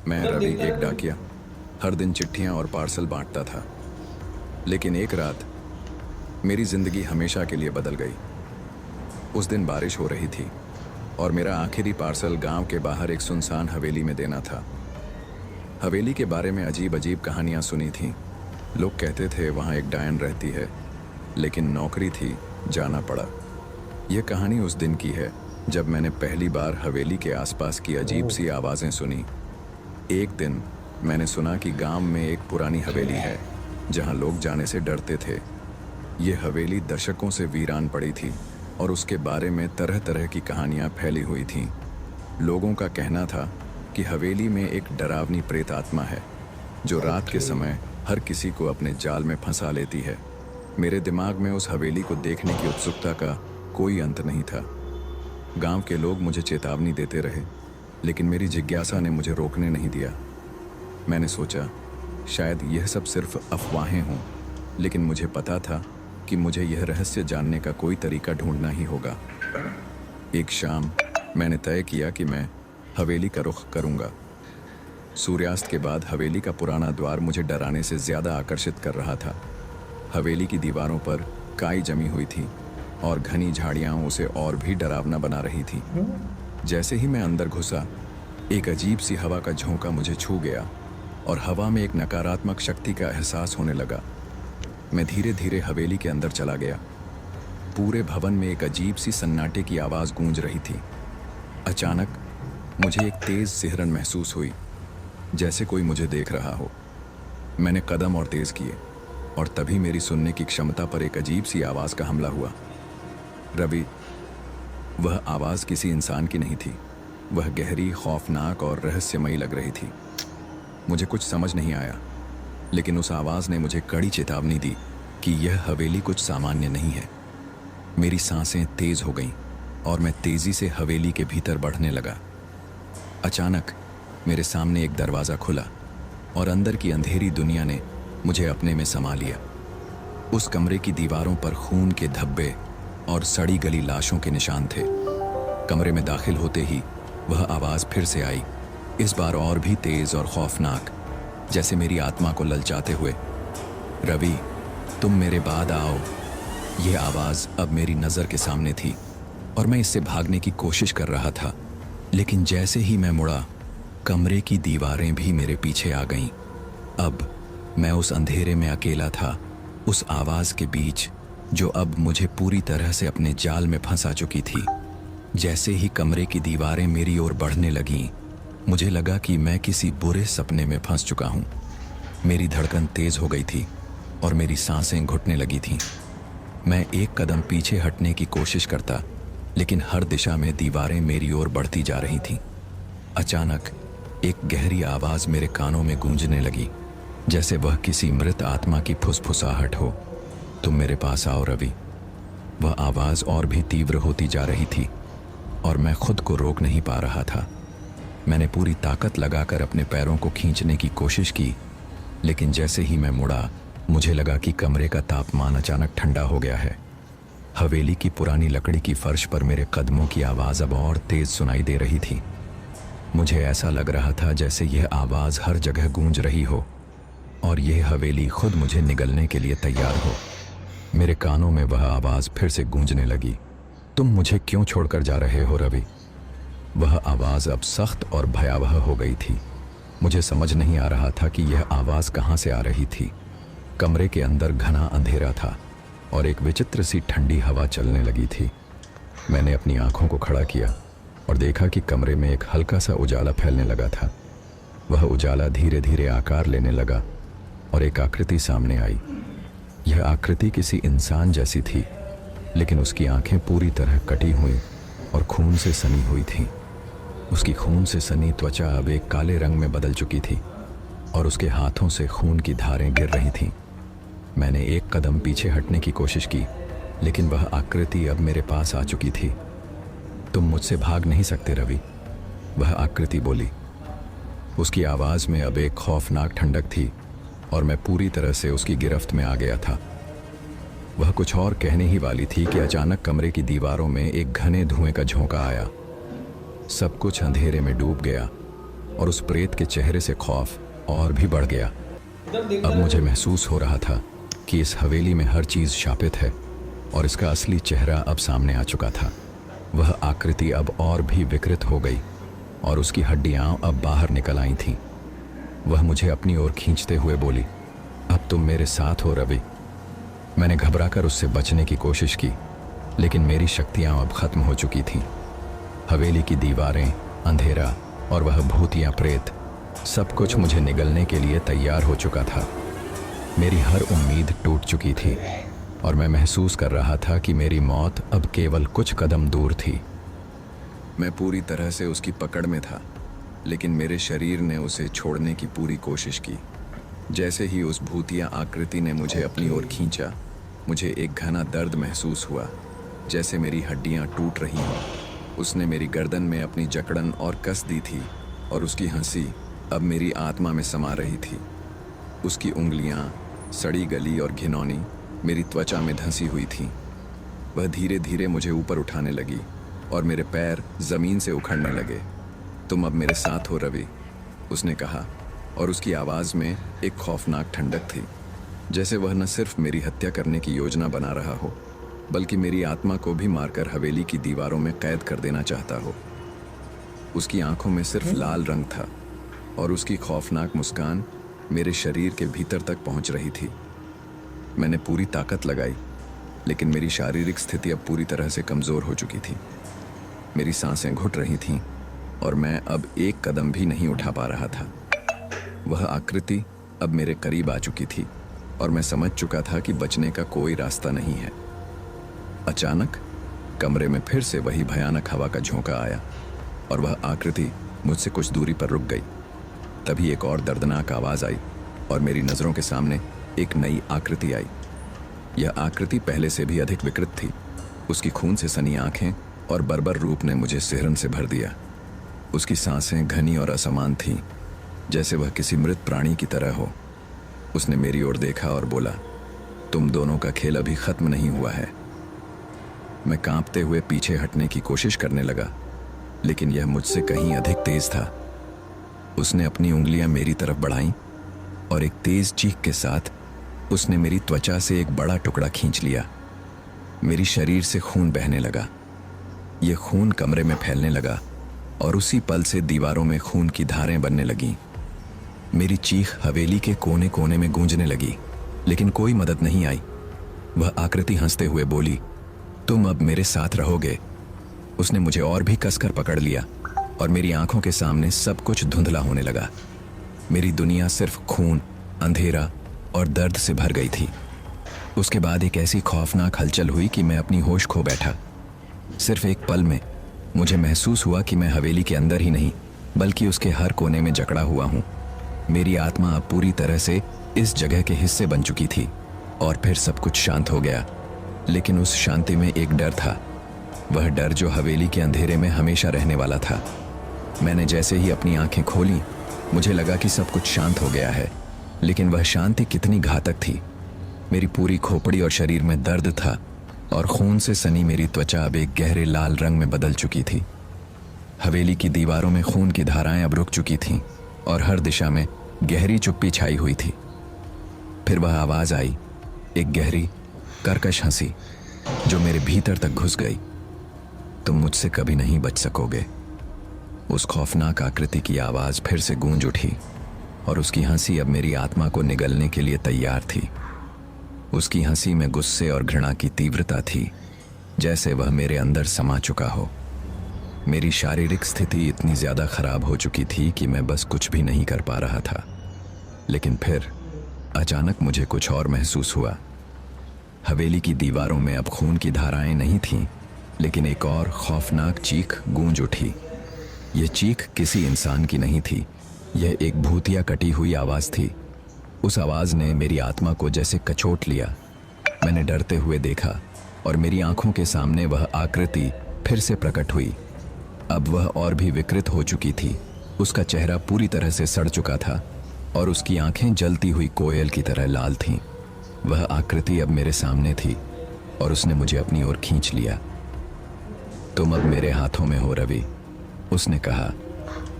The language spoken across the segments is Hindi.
मैं रवि, एक डाकिया, हर दिन चिट्ठियां और पार्सल बांटता था। लेकिन एक रात मेरी जिंदगी हमेशा के लिए बदल गई। उस दिन बारिश हो रही थी और मेरा आखिरी पार्सल गांव के बाहर एक सुनसान हवेली में देना था। हवेली के बारे में अजीब अजीब कहानियां सुनी थीं। लोग कहते थे वहां एक डायन रहती है, लेकिन नौकरी थी, जाना पड़ा। यह कहानी उस दिन की है जब मैंने पहली बार हवेली के आसपास की अजीब सी आवाज़ें सुनी। एक दिन मैंने सुना कि गांव में एक पुरानी हवेली है जहां लोग जाने से डरते थे। ये हवेली दशकों से वीरान पड़ी थी और उसके बारे में तरह तरह की कहानियां फैली हुई थीं। लोगों का कहना था कि हवेली में एक डरावनी प्रेत आत्मा है जो रात के समय हर किसी को अपने जाल में फंसा लेती है। मेरे दिमाग में उस हवेली को देखने की उत्सुकता का कोई अंत नहीं था। गांव के लोग मुझे चेतावनी देते रहे, लेकिन मेरी जिज्ञासा ने मुझे रोकने नहीं दिया। मैंने सोचा शायद यह सब सिर्फ अफवाहें हों, लेकिन मुझे पता था कि मुझे यह रहस्य जानने का कोई तरीका ढूंढना ही होगा। एक शाम मैंने तय किया कि मैं हवेली का रुख करूंगा। सूर्यास्त के बाद हवेली का पुराना द्वार मुझे डराने से ज़्यादा आकर्षित कर रहा था। हवेली की दीवारों पर काई जमी हुई थी और घनी झाड़ियाँ उसे और भी डरावना बना रही थी। जैसे ही मैं अंदर घुसा, एक अजीब सी हवा का झोंका मुझे छू गया और हवा में एक नकारात्मक शक्ति का एहसास होने लगा। मैं धीरे धीरे हवेली के अंदर चला गया। पूरे भवन में एक अजीब सी सन्नाटे की आवाज़ गूंज रही थी। अचानक मुझे एक तेज़ सिहरन महसूस हुई, जैसे कोई मुझे देख रहा हो। मैंने कदम और तेज़ किए और तभी मेरी सुनने की क्षमता पर एक अजीब सी आवाज़ का हमला हुआ। रवि, वह आवाज़ किसी इंसान की नहीं थी। वह गहरी, खौफनाक और रहस्यमयी लग रही थी। मुझे कुछ समझ नहीं आया, लेकिन उस आवाज़ ने मुझे कड़ी चेतावनी दी कि यह हवेली कुछ सामान्य नहीं है। मेरी सांसें तेज़ हो गईं और मैं तेज़ी से हवेली के भीतर बढ़ने लगा। अचानक मेरे सामने एक दरवाज़ा खुला और अंदर की अंधेरी दुनिया ने मुझे अपने में समा लिया। उस कमरे की दीवारों पर खून के धब्बे और सड़ी गली लाशों के निशान थे। कमरे में दाखिल होते ही वह आवाज़ फिर से आई, इस बार और भी तेज़ और खौफनाक, जैसे मेरी आत्मा को ललचाते हुए। रवि, तुम मेरे बाद आओ। यह आवाज़ अब मेरी नज़र के सामने थी और मैं इससे भागने की कोशिश कर रहा था, लेकिन जैसे ही मैं मुड़ा, कमरे की दीवारें भी मेरे पीछे आ गईं। अब मैं उस अंधेरे में अकेला था, उस आवाज़ के बीच जो अब मुझे पूरी तरह से अपने जाल में फंसा चुकी थी। जैसे ही कमरे की दीवारें मेरी ओर बढ़ने लगीं, मुझे लगा कि मैं किसी बुरे सपने में फंस चुका हूँ। मेरी धड़कन तेज़ हो गई थी और मेरी सांसें घुटने लगी थीं। मैं एक कदम पीछे हटने की कोशिश करता, लेकिन हर दिशा में दीवारें मेरी ओर बढ़ती जा रही थीं। अचानक एक गहरी आवाज़ मेरे कानों में गूंजने लगी, जैसे वह किसी मृत आत्मा की फुसफुसाहट हो। तुम मेरे पास आओ रवि। वह आवाज़ और भी तीव्र होती जा रही थी और मैं खुद को रोक नहीं पा रहा था। मैंने पूरी ताकत लगाकर अपने पैरों को खींचने की कोशिश की, लेकिन जैसे ही मैं मुड़ा, मुझे लगा कि कमरे का तापमान अचानक ठंडा हो गया है। हवेली की पुरानी लकड़ी की फर्श पर मेरे कदमों की आवाज़ अब और तेज़ सुनाई दे रही थी। मुझे ऐसा लग रहा था जैसे यह आवाज़ हर जगह गूंज रही हो और यह हवेली खुद मुझे निगलने के लिए तैयार हो। मेरे कानों में वह आवाज़ फिर से गूंजने लगी, तुम मुझे क्यों छोड़कर जा रहे हो रवि? वह आवाज़ अब सख्त और भयावह हो गई थी। मुझे समझ नहीं आ रहा था कि यह आवाज़ कहाँ से आ रही थी। कमरे के अंदर घना अंधेरा था और एक विचित्र सी ठंडी हवा चलने लगी थी। मैंने अपनी आंखों को खड़ा किया और देखा कि कमरे में एक हल्का सा उजाला फैलने लगा था। वह उजाला धीरे धीरे आकार लेने लगा और एक आकृति सामने आई। यह आकृति किसी इंसान जैसी थी, लेकिन उसकी आंखें पूरी तरह कटी हुई और खून से सनी हुई थीं। उसकी खून से सनी त्वचा अब एक काले रंग में बदल चुकी थी और उसके हाथों से खून की धारें गिर रही थीं। मैंने एक कदम पीछे हटने की कोशिश की, लेकिन वह आकृति अब मेरे पास आ चुकी थी। तुम मुझसे भाग नहीं सकते रवि, वह आकृति बोली। उसकी आवाज़ में अब एक खौफनाक ठंडक थी और मैं पूरी तरह से उसकी गिरफ्त में आ गया था। वह कुछ और कहने ही वाली थी कि अचानक कमरे की दीवारों में एक घने धुएं का झोंका आया। सब कुछ अंधेरे में डूब गया और उस प्रेत के चेहरे से खौफ और भी बढ़ गया। अब मुझे महसूस हो रहा था कि इस हवेली में हर चीज़ शापित है और इसका असली चेहरा अब सामने आ चुका था। वह आकृति अब और भी विकृत हो गई और उसकी हड्डियां अब बाहर निकल आई थीं। वह मुझे अपनी ओर खींचते हुए बोली, अब तुम मेरे साथ हो रवि। मैंने घबराकर उससे बचने की कोशिश की, लेकिन मेरी शक्तियां अब खत्म हो चुकी थीं। हवेली की दीवारें, अंधेरा और वह भूतिया प्रेत, सब कुछ मुझे निगलने के लिए तैयार हो चुका था। मेरी हर उम्मीद टूट चुकी थी और मैं महसूस कर रहा था कि मेरी मौत अब केवल कुछ कदम दूर थी। मैं पूरी तरह से उसकी पकड़ में था, लेकिन मेरे शरीर ने उसे छोड़ने की पूरी कोशिश की। जैसे ही उस भूतिया आकृति ने मुझे अपनी ओर खींचा, मुझे एक घना दर्द महसूस हुआ, जैसे मेरी हड्डियां टूट रही हों। उसने मेरी गर्दन में अपनी जकड़न और कस दी थी और उसकी हंसी अब मेरी आत्मा में समा रही थी। उसकी उंगलियां, सड़ी गली और घिनौनी, मेरी त्वचा में धंसी हुई थीं। वह धीरे धीरे मुझे ऊपर उठाने लगी और मेरे पैर ज़मीन से उखड़ने लगे। तुम अब मेरे साथ हो रवि, उसने कहा, और उसकी आवाज़ में एक खौफनाक ठंडक थी, जैसे वह न सिर्फ मेरी हत्या करने की योजना बना रहा हो, बल्कि मेरी आत्मा को भी मारकर हवेली की दीवारों में कैद कर देना चाहता हो। उसकी आंखों में सिर्फ लाल रंग था और उसकी खौफनाक मुस्कान मेरे शरीर के भीतर तक पहुंच रही थी। मैंने पूरी ताकत लगाई, लेकिन मेरी शारीरिक स्थिति अब पूरी तरह से कमज़ोर हो चुकी थी। मेरी सांसें घुट रही थीं और मैं अब एक कदम भी नहीं उठा पा रहा था। वह आकृति अब मेरे करीब आ चुकी थी और मैं समझ चुका था कि बचने का कोई रास्ता नहीं है। अचानक कमरे में फिर से वही भयानक हवा का झोंका आया और वह आकृति मुझसे कुछ दूरी पर रुक गई। तभी एक और दर्दनाक आवाज़ आई और मेरी नज़रों के सामने एक नई आकृति आई। यह आकृति पहले से भी अधिक विकृत थी। उसकी खून से सनी आंखें और बर्बर रूप ने मुझे सिहरन से भर दिया। उसकी सांसें घनी और असमान थीं, जैसे वह किसी मृत प्राणी की तरह हो। उसने मेरी ओर देखा और बोला, तुम दोनों का खेल अभी खत्म नहीं हुआ है। मैं कांपते हुए पीछे हटने की कोशिश करने लगा, लेकिन यह मुझसे कहीं अधिक तेज था। उसने अपनी उंगलियां मेरी तरफ बढ़ाईं और एक तेज चीख के साथ उसने मेरी त्वचा से एक बड़ा टुकड़ा खींच लिया। मेरी शरीर से खून बहने लगा। यह खून कमरे में फैलने लगा और उसी पल से दीवारों में खून की धारें बनने लगीं। मेरी चीख हवेली के कोने कोने में गूंजने लगी, लेकिन कोई मदद नहीं आई। वह आकृति हंसते हुए बोली, तुम अब मेरे साथ रहोगे। उसने मुझे और भी कसकर पकड़ लिया और मेरी आंखों के सामने सब कुछ धुंधला होने लगा। मेरी दुनिया सिर्फ खून, अंधेरा और दर्द से भर गई थी। उसके बाद एक ऐसी खौफनाक हलचल हुई कि मैं अपनी होश खो बैठा। सिर्फ एक पल में मुझे महसूस हुआ कि मैं हवेली के अंदर ही नहीं, बल्कि उसके हर कोने में जकड़ा हुआ हूँ। मेरी आत्मा अब पूरी तरह से इस जगह के हिस्से बन चुकी थी और फिर सब कुछ शांत हो गया। लेकिन उस शांति में एक डर था, वह डर जो हवेली के अंधेरे में हमेशा रहने वाला था। मैंने जैसे ही अपनी आंखें खोलीं, मुझे लगा कि सब कुछ शांत हो गया है, लेकिन वह शांति कितनी घातक थी। मेरी पूरी खोपड़ी और शरीर में दर्द था और खून से सनी मेरी त्वचा अब एक गहरे लाल रंग में बदल चुकी थी। हवेली की दीवारों में खून की धाराएं अब रुक चुकी थीं और हर दिशा में गहरी चुप्पी छाई हुई थी। फिर वह आवाज़ आई, एक गहरी कर्कश हंसी जो मेरे भीतर तक घुस गई। तुम मुझसे कभी नहीं बच सकोगे। उस खौफनाक आकृति की आवाज़ फिर से गूंज उठी और उसकी हंसी अब मेरी आत्मा को निगलने के लिए तैयार थी। उसकी हंसी में गुस्से और घृणा की तीव्रता थी, जैसे वह मेरे अंदर समा चुका हो। मेरी शारीरिक स्थिति इतनी ज़्यादा खराब हो चुकी थी कि मैं बस कुछ भी नहीं कर पा रहा था। लेकिन फिर अचानक मुझे कुछ और महसूस हुआ। हवेली की दीवारों में अब खून की धाराएं नहीं थीं, लेकिन एक और खौफनाक चीख गूंज उठी। यह चीख किसी इंसान की नहीं थी, यह एक भूतिया कटी हुई आवाज़ थी। उस आवाज़ ने मेरी आत्मा को जैसे कचोट लिया। मैंने डरते हुए देखा और मेरी आंखों के सामने वह आकृति फिर से प्रकट हुई। अब वह और भी विकृत हो चुकी थी। उसका चेहरा पूरी तरह से सड़ चुका था और उसकी आंखें जलती हुई कोयल की तरह लाल थीं। वह आकृति अब मेरे सामने थी और उसने मुझे अपनी ओर खींच लिया। तुम अब मेरे हाथों में हो रवि, उसने कहा।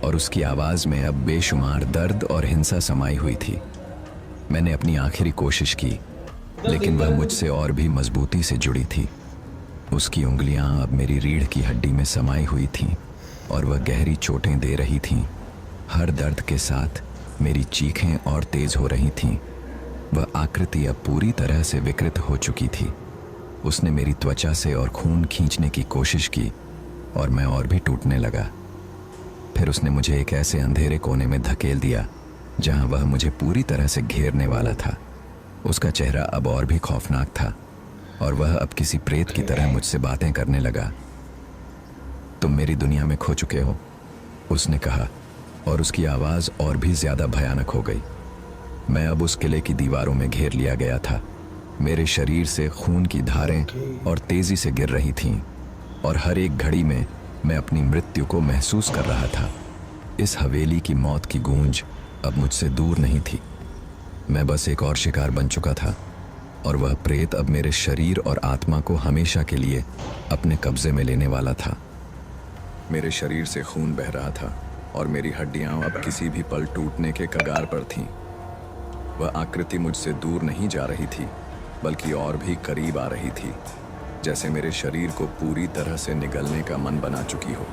और उसकी आवाज़ में अब बेशुमार दर्द और हिंसा समाई हुई थी। मैंने अपनी आखिरी कोशिश की, लेकिन वह मुझसे और भी मजबूती से जुड़ी थी। उसकी उंगलियां अब मेरी रीढ़ की हड्डी में समाई हुई थीं और वह गहरी चोटें दे रही थीं। हर दर्द के साथ मेरी चीखें और तेज हो रही थीं। वह आकृति अब पूरी तरह से विकृत हो चुकी थी। उसने मेरी त्वचा से और खून खींचने की कोशिश की और मैं और भी टूटने लगा। फिर उसने मुझे एक ऐसे अंधेरे कोने में धकेल दिया जहां वह मुझे पूरी तरह से घेरने वाला था। उसका चेहरा अब और भी खौफनाक था और वह अब किसी प्रेत की तरह मुझसे बातें करने लगा। तुम मेरी दुनिया में खो चुके हो, उसने कहा, और उसकी आवाज़ और भी ज़्यादा भयानक हो गई। मैं अब उस किले की दीवारों में घेर लिया गया था। मेरे शरीर से खून की धारें और तेज़ी से गिर रही थीं और हर एक घड़ी में मैं अपनी मृत्यु को महसूस कर रहा था। इस हवेली की मौत की गूंज अब मुझसे दूर नहीं थी। मैं बस एक और शिकार बन चुका था और वह प्रेत अब मेरे शरीर और आत्मा को हमेशा के लिए अपने कब्जे में लेने वाला था। मेरे शरीर से खून बह रहा था और मेरी हड्डियां अब किसी भी पल टूटने के कगार पर थीं। वह आकृति मुझसे दूर नहीं जा रही थी, बल्कि और भी करीब आ रही थी, जैसे मेरे शरीर को पूरी तरह से निगलने का मन बना चुकी हो।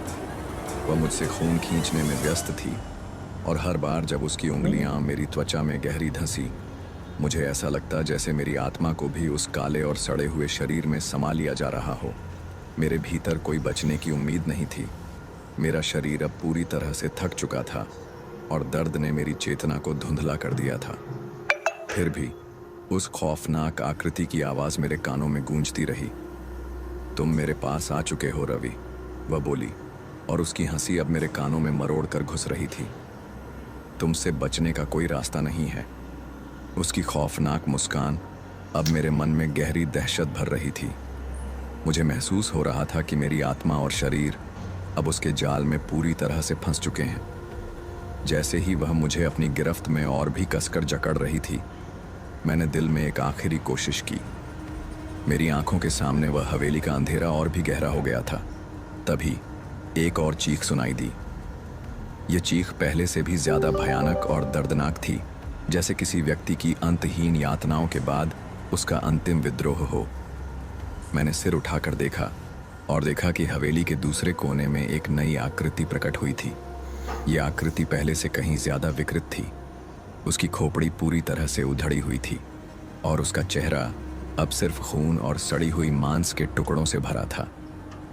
वह मुझसे खून खींचने में व्यस्त थी और हर बार जब उसकी उंगलियां मेरी त्वचा में गहरी धंसी, मुझे ऐसा लगता जैसे मेरी आत्मा को भी उस काले और सड़े हुए शरीर में समा लिया जा रहा हो। मेरे भीतर कोई बचने की उम्मीद नहीं थी। मेरा शरीर अब पूरी तरह से थक चुका था और दर्द ने मेरी चेतना को धुंधला कर दिया था। फिर भी उस खौफनाक आकृति की आवाज़ मेरे कानों में गूंजती रही। तुम मेरे पास आ चुके हो रवि, वह बोली, और उसकी हंसी अब मेरे कानों में मरोड़ कर घुस रही थी। तुमसे बचने का कोई रास्ता नहीं है। उसकी खौफनाक मुस्कान अब मेरे मन में गहरी दहशत भर रही थी। मुझे महसूस हो रहा था कि मेरी आत्मा और शरीर अब उसके जाल में पूरी तरह से फंस चुके हैं। जैसे ही वह मुझे अपनी गिरफ्त में और भी कसकर जकड़ रही थी, मैंने दिल में एक आखिरी कोशिश की। मेरी आंखों के सामने वह हवेली का अंधेरा और भी गहरा हो गया था। तभी एक और चीख सुनाई दी। ये चीख पहले से भी ज्यादा भयानक और दर्दनाक थी, जैसे किसी व्यक्ति की अंतहीन यातनाओं के बाद उसका अंतिम विद्रोह हो। मैंने सिर उठाकर देखा और देखा कि हवेली के दूसरे कोने में एक नई आकृति प्रकट हुई थी। यह आकृति पहले से कहीं ज्यादा विकृत थी। उसकी खोपड़ी पूरी तरह से उधड़ी हुई थी और उसका चेहरा अब सिर्फ खून और सड़ी हुई मांस के टुकड़ों से भरा था।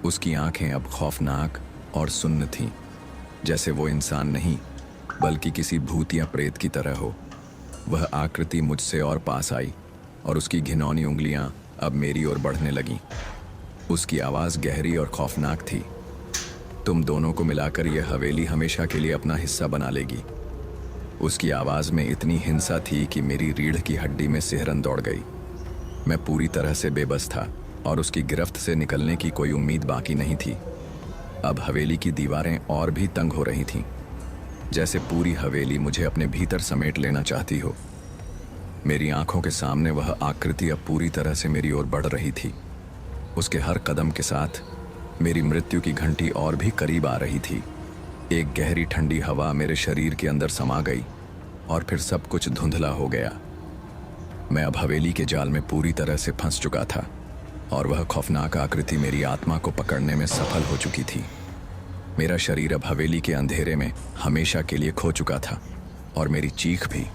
उसकी आंखें अब खौफनाक और सुन्न थीं, जैसे वो इंसान नहीं बल्कि किसी भूत या प्रेत की तरह हो। वह आकृति मुझसे और पास आई और उसकी घिनौनी उंगलियां अब मेरी ओर बढ़ने लगीं। उसकी आवाज़ गहरी और खौफनाक थी। तुम दोनों को मिलाकर यह हवेली हमेशा के लिए अपना हिस्सा बना लेगी। उसकी आवाज़ में इतनी हिंसा थी कि मेरी रीढ़ की हड्डी में सिहरन दौड़ गई। मैं पूरी तरह से बेबस था और उसकी गिरफ्त से निकलने की कोई उम्मीद बाकी नहीं थी। अब हवेली की दीवारें और भी तंग हो रही थीं, जैसे पूरी हवेली मुझे अपने भीतर समेट लेना चाहती हो। मेरी आंखों के सामने वह आकृति अब पूरी तरह से मेरी ओर बढ़ रही थी। उसके हर कदम के साथ मेरी मृत्यु की घंटी और भी करीब आ रही थी। एक गहरी ठंडी हवा मेरे शरीर के अंदर समा गई और फिर सब कुछ धुंधला हो गया। मैं अब हवेली के जाल में पूरी तरह से फंस चुका था और वह खौफनाक आकृति मेरी आत्मा को पकड़ने में सफल हो चुकी थी। मेरा शरीर अब हवेली के अंधेरे में हमेशा के लिए खो चुका था और मेरी चीख भी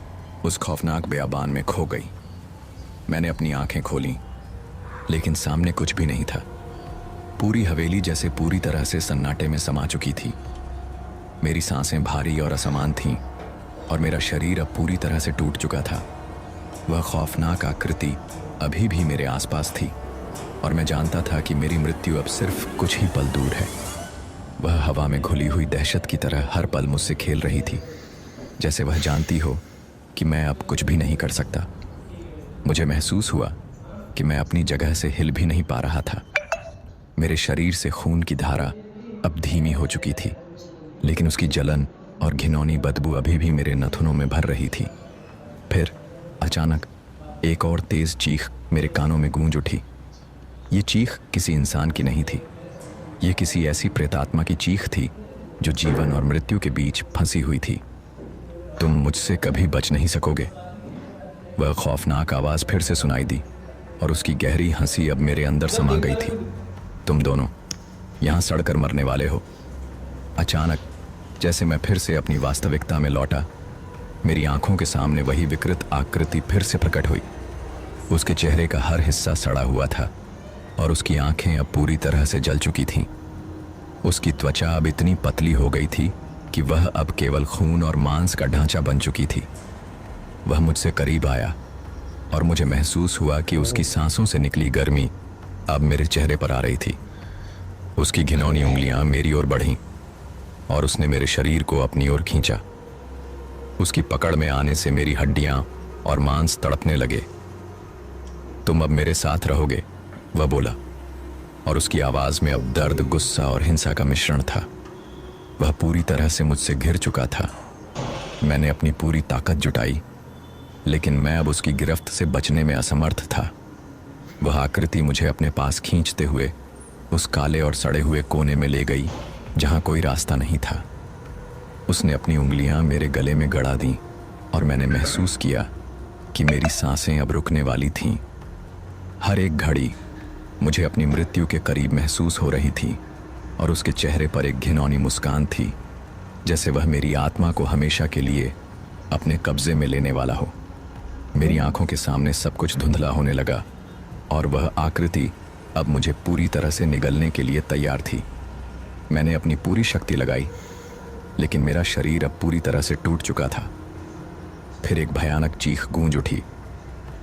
उस खौफनाक बेयाबान में खो गई। मैंने अपनी आंखें खोलीं, लेकिन सामने कुछ भी नहीं था। पूरी हवेली जैसे पूरी तरह से सन्नाटे में समा चुकी थी। मेरी सांसें भारी और असमान थीं और मेरा शरीर अब पूरी तरह से टूट चुका था। वह खौफनाक आकृति अभी भी मेरे आसपास थी और मैं जानता था कि मेरी मृत्यु अब सिर्फ कुछ ही पल दूर है। वह हवा में घुली हुई दहशत की तरह हर पल मुझसे खेल रही थी, जैसे वह जानती हो कि मैं अब कुछ भी नहीं कर सकता। मुझे महसूस हुआ कि मैं अपनी जगह से हिल भी नहीं पा रहा था। मेरे शरीर से खून की धारा अब धीमी हो चुकी थी, लेकिन उसकी जलन और घिनौनी बदबू अभी भी मेरे नथुनों में भर रही थी। फिर अचानक एक और तेज चीख मेरे कानों में गूंज उठी। ये चीख किसी इंसान की नहीं थी। ये किसी ऐसी प्रेतात्मा की चीख थी जो जीवन और मृत्यु के बीच फंसी हुई थी। तुम मुझसे कभी बच नहीं सकोगे। वह खौफनाक आवाज फिर से सुनाई दी और उसकी गहरी हंसी अब मेरे अंदर समा गई थी। तुम दोनों यहां सड़कर मरने वाले हो। अचानक जैसे मैं फिर से अपनी वास्तविकता में लौटा, मेरी आंखों के सामने वही विकृत आकृति फिर से प्रकट हुई। उसके चेहरे का हर हिस्सा सड़ा हुआ था और उसकी आंखें अब पूरी तरह से जल चुकी थीं। उसकी त्वचा अब इतनी पतली हो गई थी कि वह अब केवल खून और मांस का ढांचा बन चुकी थी। वह मुझसे करीब आया और मुझे महसूस हुआ कि उसकी सांसों से निकली गर्मी अब मेरे चेहरे पर आ रही थी। उसकी घिनौनी उंगलियां मेरी ओर बढ़ीं और उसने मेरे शरीर को अपनी ओर खींचा। उसकी पकड़ में आने से मेरी हड्डियां और मांस तड़पने लगे। तुम अब मेरे साथ रहोगे, वह बोला, और उसकी आवाज में अब दर्द, गुस्सा और हिंसा का मिश्रण था। वह पूरी तरह से मुझसे घिर चुका था। मैंने अपनी पूरी ताकत जुटाई, लेकिन मैं अब उसकी गिरफ्त से बचने में असमर्थ था। वह आकृति मुझे अपने पास खींचते हुए उस काले और सड़े हुए कोने में ले गई जहां कोई रास्ता नहीं था। उसने अपनी उंगलियां मेरे गले में गड़ा दी और मैंने महसूस किया कि मेरी सांसें अब रुकने वाली थीं। हर एक घड़ी मुझे अपनी मृत्यु के करीब महसूस हो रही थी और उसके चेहरे पर एक घिनौनी मुस्कान थी, जैसे वह मेरी आत्मा को हमेशा के लिए अपने कब्जे में लेने वाला हो। मेरी आंखों के सामने सब कुछ धुंधला होने लगा और वह आकृति अब मुझे पूरी तरह से निगलने के लिए तैयार थी। मैंने अपनी पूरी शक्ति लगाई, लेकिन मेरा शरीर अब पूरी तरह से टूट चुका था। फिर एक भयानक चीख गूंज उठी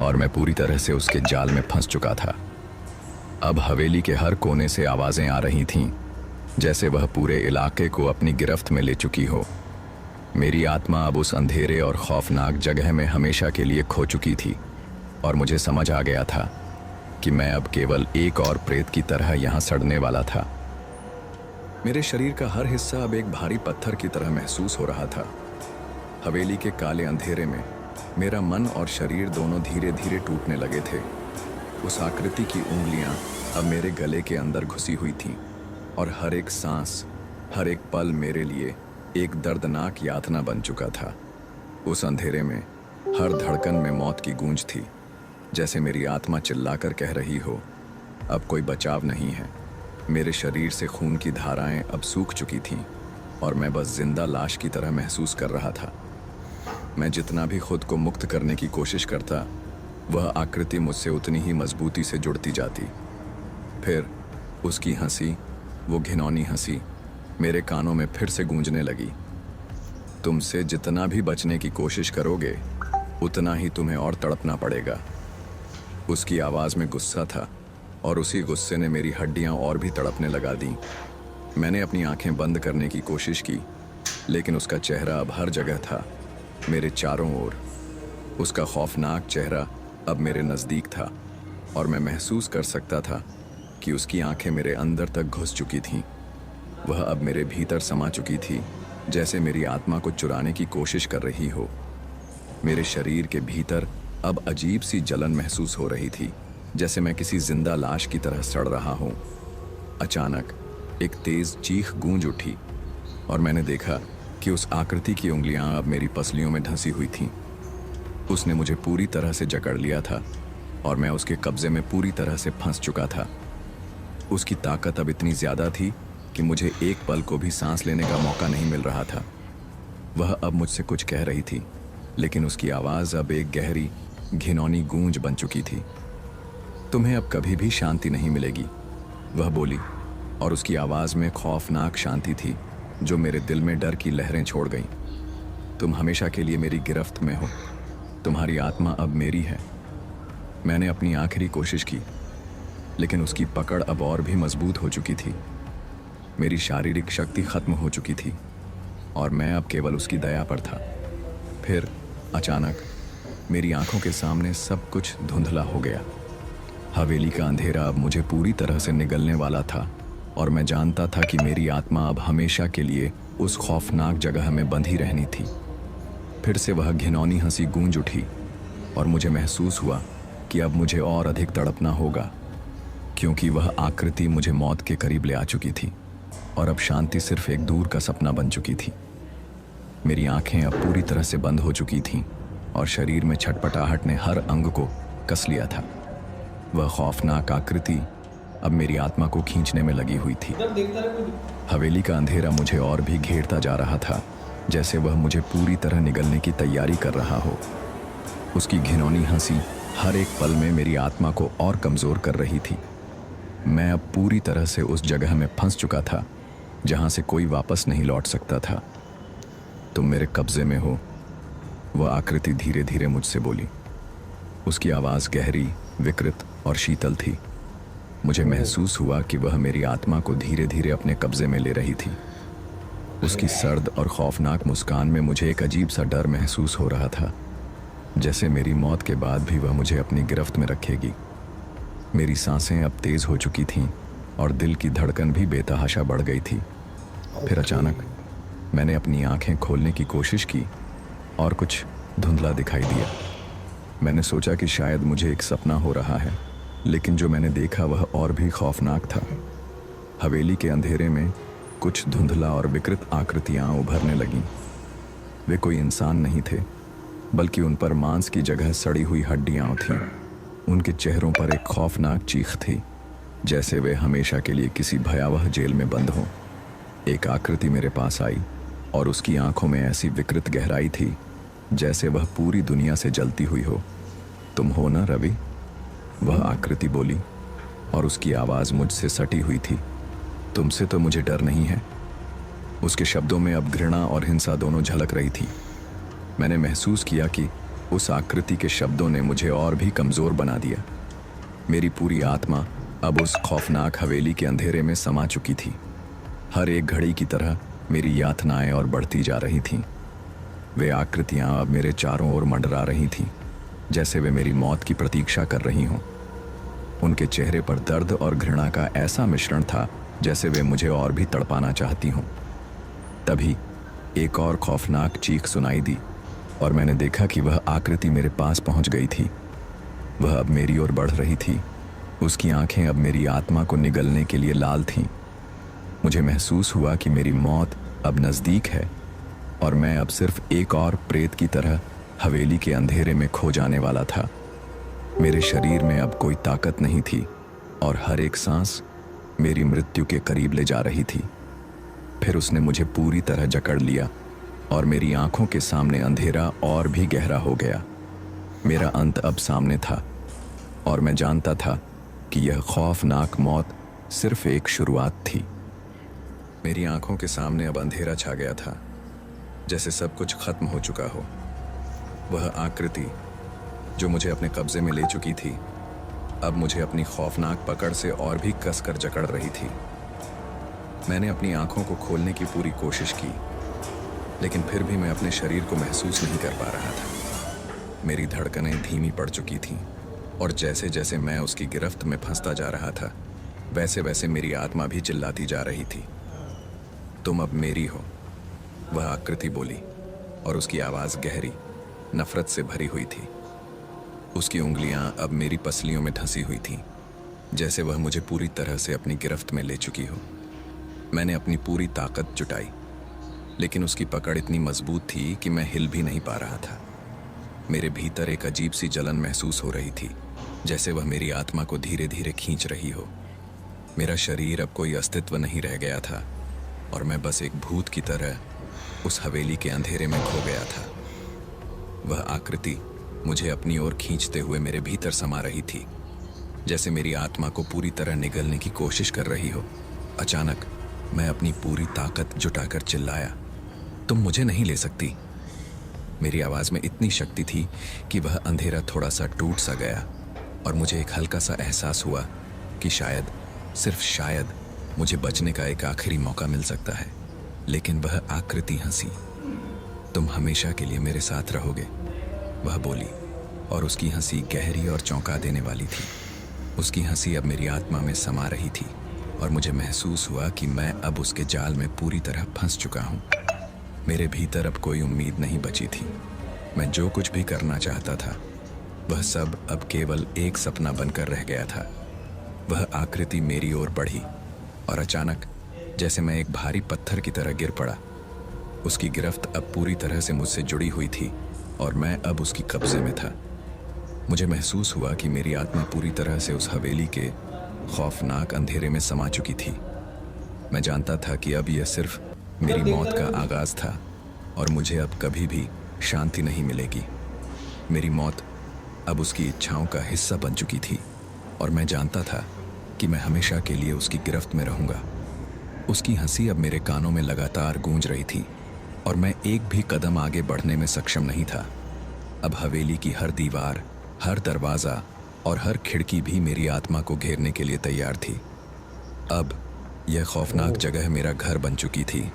और मैं पूरी तरह से उसके जाल में फंस चुका था। अब हवेली के हर कोने से आवाजें आ रही थीं, जैसे वह पूरे इलाके को अपनी गिरफ्त में ले चुकी हो। मेरी आत्मा अब उस अंधेरे और खौफनाक जगह में हमेशा के लिए खो चुकी थी और मुझे समझ आ गया था कि मैं अब केवल एक और प्रेत की तरह यहां सड़ने वाला था। मेरे शरीर का हर हिस्सा अब एक भारी पत्थर की तरह महसूस हो रहा था। हवेली के काले अंधेरे में मेरा मन और शरीर दोनों धीरे धीरे टूटने लगे थे। उस आकृति की उंगलियां अब मेरे गले के अंदर घुसी हुई थीं और हर एक सांस, हर एक पल मेरे लिए एक दर्दनाक यातना बन चुका था। उस अंधेरे में हर धड़कन में मौत की गूंज थी, जैसे मेरी आत्मा चिल्लाकर कह रही हो, अब कोई बचाव नहीं है। मेरे शरीर से खून की धाराएं अब सूख चुकी थीं और मैं बस जिंदा लाश की तरह महसूस कर रहा था। मैं जितना भी खुद को मुक्त करने की कोशिश करता, वह आकृति मुझसे उतनी ही मजबूती से जुड़ती जाती। फिर उसकी हंसी, वो घिनौनी हंसी, मेरे कानों में फिर से गूंजने लगी। तुमसे जितना भी बचने की कोशिश करोगे, उतना ही तुम्हें और तड़पना पड़ेगा। उसकी आवाज में गुस्सा था और उसी गुस्से ने मेरी हड्डियां और भी तड़पने लगा दी। मैंने अपनी आंखें बंद करने की कोशिश की, लेकिन उसका चेहरा अब हर जगह था, मेरे चारों ओर। उसका खौफनाक चेहरा अब मेरे नज़दीक था और मैं महसूस कर सकता था कि उसकी आंखें मेरे अंदर तक घुस चुकी थीं। वह अब मेरे भीतर समा चुकी थी, जैसे मेरी आत्मा को चुराने की कोशिश कर रही हो। मेरे शरीर के भीतर अब अजीब सी जलन महसूस हो रही थी, जैसे मैं किसी जिंदा लाश की तरह सड़ रहा हूँ। अचानक एक तेज चीख गूंज उठी और मैंने देखा कि उस आकृति की उंगलियां अब मेरी पसलियों में धंसी हुई थीं। उसने मुझे पूरी तरह से जकड़ लिया था और मैं उसके कब्जे में पूरी तरह से फंस चुका था। उसकी ताकत अब इतनी ज्यादा थी कि मुझे एक पल को भी सांस लेने का मौका नहीं मिल रहा था। वह अब मुझसे कुछ कह रही थी, लेकिन उसकी आवाज अब एक गहरी, घिनौनी गूंज बन चुकी थी। तुम्हें अब कभी भी शांति नहीं मिलेगी, वह बोली, और उसकी आवाज में खौफनाक शांति थी जो मेरे दिल में डर की लहरें छोड़ गईं। तुम हमेशा के लिए मेरी गिरफ्त में हो। तुम्हारी आत्मा अब मेरी है। मैंने अपनी आखिरी कोशिश की, लेकिन उसकी पकड़ अब और भी मजबूत हो चुकी थी। मेरी शारीरिक शक्ति खत्म हो चुकी थी और मैं अब केवल उसकी दया पर था। फिर अचानक मेरी आंखों के सामने सब कुछ धुंधला हो गया। हवेली का अंधेरा अब मुझे पूरी तरह से निगलने वाला था और मैं जानता था कि मेरी आत्मा अब हमेशा के लिए उस खौफनाक जगह में बंधी रहनी थी। फिर से वह घिनौनी हंसी गूंज उठी और मुझे महसूस हुआ कि अब मुझे और अधिक तड़पना होगा, क्योंकि वह आकृति मुझे मौत के करीब ले आ चुकी थी और अब शांति सिर्फ एक दूर का सपना बन चुकी थी। मेरी आंखें अब पूरी तरह से बंद हो चुकी थीं और शरीर में छटपटाहट ने हर अंग को कस लिया था। वह खौफनाक आकृति अब मेरी आत्मा को खींचने में लगी हुई थी। हवेली का अंधेरा मुझे और भी घेरता जा रहा था, जैसे वह मुझे पूरी तरह निगलने की तैयारी कर रहा हो। उसकी घिनौनी हंसी हर एक पल में मेरी आत्मा को और कमज़ोर कर रही थी। मैं अब पूरी तरह से उस जगह में फंस चुका था जहां से कोई वापस नहीं लौट सकता था। तुम मेरे कब्जे में हो, वह आकृति धीरे धीरे मुझसे बोली। उसकी आवाज़ गहरी, विकृत और शीतल थी। मुझे महसूस हुआ कि वह मेरी आत्मा को धीरे धीरे अपने कब्जे में ले रही थी। उसकी सर्द और खौफनाक मुस्कान में मुझे एक अजीब सा डर महसूस हो रहा था, जैसे मेरी मौत के बाद भी वह मुझे अपनी गिरफ्त में रखेगी। मेरी सांसें अब तेज़ हो चुकी थीं और दिल की धड़कन भी बेतहाशा बढ़ गई थी। फिर अचानक मैंने अपनी आंखें खोलने की कोशिश की और कुछ धुंधला दिखाई दिया। मैंने सोचा कि शायद मुझे एक सपना हो रहा है, लेकिन जो मैंने देखा वह और भी खौफनाक था। हवेली के अंधेरे में कुछ धुंधला और विकृत आकृतियां उभरने लगीं। वे कोई इंसान नहीं थे, बल्कि उन पर मांस की जगह सड़ी हुई हड्डियां थीं। उनके चेहरों पर एक खौफनाक चीख थी, जैसे वे हमेशा के लिए किसी भयावह जेल में बंद हों। एक आकृति मेरे पास आई और उसकी आंखों में ऐसी विकृत गहराई थी जैसे वह पूरी दुनिया से जलती हुई हो। तुम हो ना रवि? वह आकृति बोली और उसकी आवाज़ मुझसे सटी हुई थी। तुमसे तो मुझे डर नहीं है। उसके शब्दों में अब घृणा और हिंसा दोनों झलक रही थी। मैंने महसूस किया कि उस आकृति के शब्दों ने मुझे और भी कमज़ोर बना दिया। मेरी पूरी आत्मा अब उस खौफनाक हवेली के अंधेरे में समा चुकी थी। हर एक घड़ी की तरह मेरी यातनाएं और बढ़ती जा रही थीं। वे आकृतियां अब मेरे चारों ओर मंडरा रही थीं, जैसे वे मेरी मौत की प्रतीक्षा कर रही हों। उनके चेहरे पर दर्द और घृणा का ऐसा मिश्रण था जैसे वे मुझे और भी तड़पाना चाहती हों। तभी एक और खौफनाक चीख सुनाई दी और मैंने देखा कि वह आकृति मेरे पास पहुंच गई थी। वह अब मेरी ओर बढ़ रही थी। उसकी आंखें अब मेरी आत्मा को निगलने के लिए लाल थीं। मुझे महसूस हुआ कि मेरी मौत अब नज़दीक है और मैं अब सिर्फ एक और प्रेत की तरह हवेली के अंधेरे में खो जाने वाला था। मेरे शरीर में अब कोई ताकत नहीं थी और हर एक सांस मेरी मृत्यु के करीब ले जा रही थी। फिर उसने मुझे पूरी तरह जकड़ लिया और मेरी आंखों के सामने अंधेरा और भी गहरा हो गया। मेरा अंत अब सामने था और मैं जानता था कि यह खौफनाक मौत सिर्फ एक शुरुआत थी। मेरी आंखों के सामने अब अंधेरा छा गया था, जैसे सब कुछ खत्म हो चुका हो। वह आकृति जो मुझे अपने कब्जे में ले चुकी थी, अब मुझे अपनी खौफनाक पकड़ से और भी कसकर जकड़ रही थी। मैंने अपनी आंखों को खोलने की पूरी कोशिश की, लेकिन फिर भी मैं अपने शरीर को महसूस नहीं कर पा रहा था। मेरी धड़कनें धीमी पड़ चुकी थीं और जैसे जैसे मैं उसकी गिरफ्त में फंसता जा रहा था, वैसे वैसे मेरी आत्मा भी चिल्लाती जा रही थी। तुम अब मेरी हो, वह आकृति बोली और उसकी आवाज़ गहरी, नफरत से भरी हुई थी। उसकी उंगलियां अब मेरी पसलियों में धंसी हुई थीं, जैसे वह मुझे पूरी तरह से अपनी गिरफ्त में ले चुकी हो। मैंने अपनी पूरी ताकत जुटाई, लेकिन उसकी पकड़ इतनी मजबूत थी कि मैं हिल भी नहीं पा रहा था। मेरे भीतर एक अजीब सी जलन महसूस हो रही थी, जैसे वह मेरी आत्मा को धीरे धीरे खींच रही हो। मेरा शरीर अब कोई अस्तित्व नहीं रह गया था और मैं बस एक भूत की तरह उस हवेली के अंधेरे में खो गया था। वह आकृति मुझे अपनी ओर खींचते हुए मेरे भीतर समा रही थी, जैसे मेरी आत्मा को पूरी तरह निगलने की कोशिश कर रही हो। अचानक मैं अपनी पूरी ताकत जुटाकर चिल्लाया, तुम मुझे नहीं ले सकती। मेरी आवाज़ में इतनी शक्ति थी कि वह अंधेरा थोड़ा सा टूट सा गया और मुझे एक हल्का सा एहसास हुआ कि शायद, सिर्फ शायद, मुझे बचने का एक आखिरी मौका मिल सकता है। लेकिन वह आकृति हंसी। तुम हमेशा के लिए मेरे साथ रहोगे, वह बोली, और उसकी हंसी गहरी और चौंका देने वाली थी। उसकी हंसी अब मेरी आत्मा में समा रही थी और मुझे महसूस हुआ कि मैं अब उसके जाल में पूरी तरह फंस चुका हूँ। मेरे भीतर अब कोई उम्मीद नहीं बची थी। मैं जो कुछ भी करना चाहता था, वह सब अब केवल एक सपना बनकर रह गया था। वह आकृति मेरी ओर बढ़ी और अचानक जैसे मैं एक भारी पत्थर की तरह गिर पड़ा। उसकी गिरफ्त अब पूरी तरह से मुझसे जुड़ी हुई थी और मैं अब उसकी कब्जे में था। मुझे महसूस हुआ कि मेरी आत्मा पूरी तरह से उस हवेली के खौफनाक अंधेरे में समा चुकी थी। मैं जानता था कि अब यह सिर्फ मेरी मौत का आगाज था और मुझे अब कभी भी शांति नहीं मिलेगी। मेरी मौत अब उसकी इच्छाओं का हिस्सा बन चुकी थी और मैं जानता था कि मैं हमेशा के लिए उसकी गिरफ्त में रहूंगा। उसकी हंसी अब मेरे कानों में लगातार गूंज रही थी और मैं एक भी कदम आगे बढ़ने में सक्षम नहीं था। अब हवेली की हर दीवार, हर दरवाज़ा और हर खिड़की भी मेरी आत्मा को घेरने के लिए तैयार थी। अब यह खौफनाक जगह मेरा घर बन चुकी थी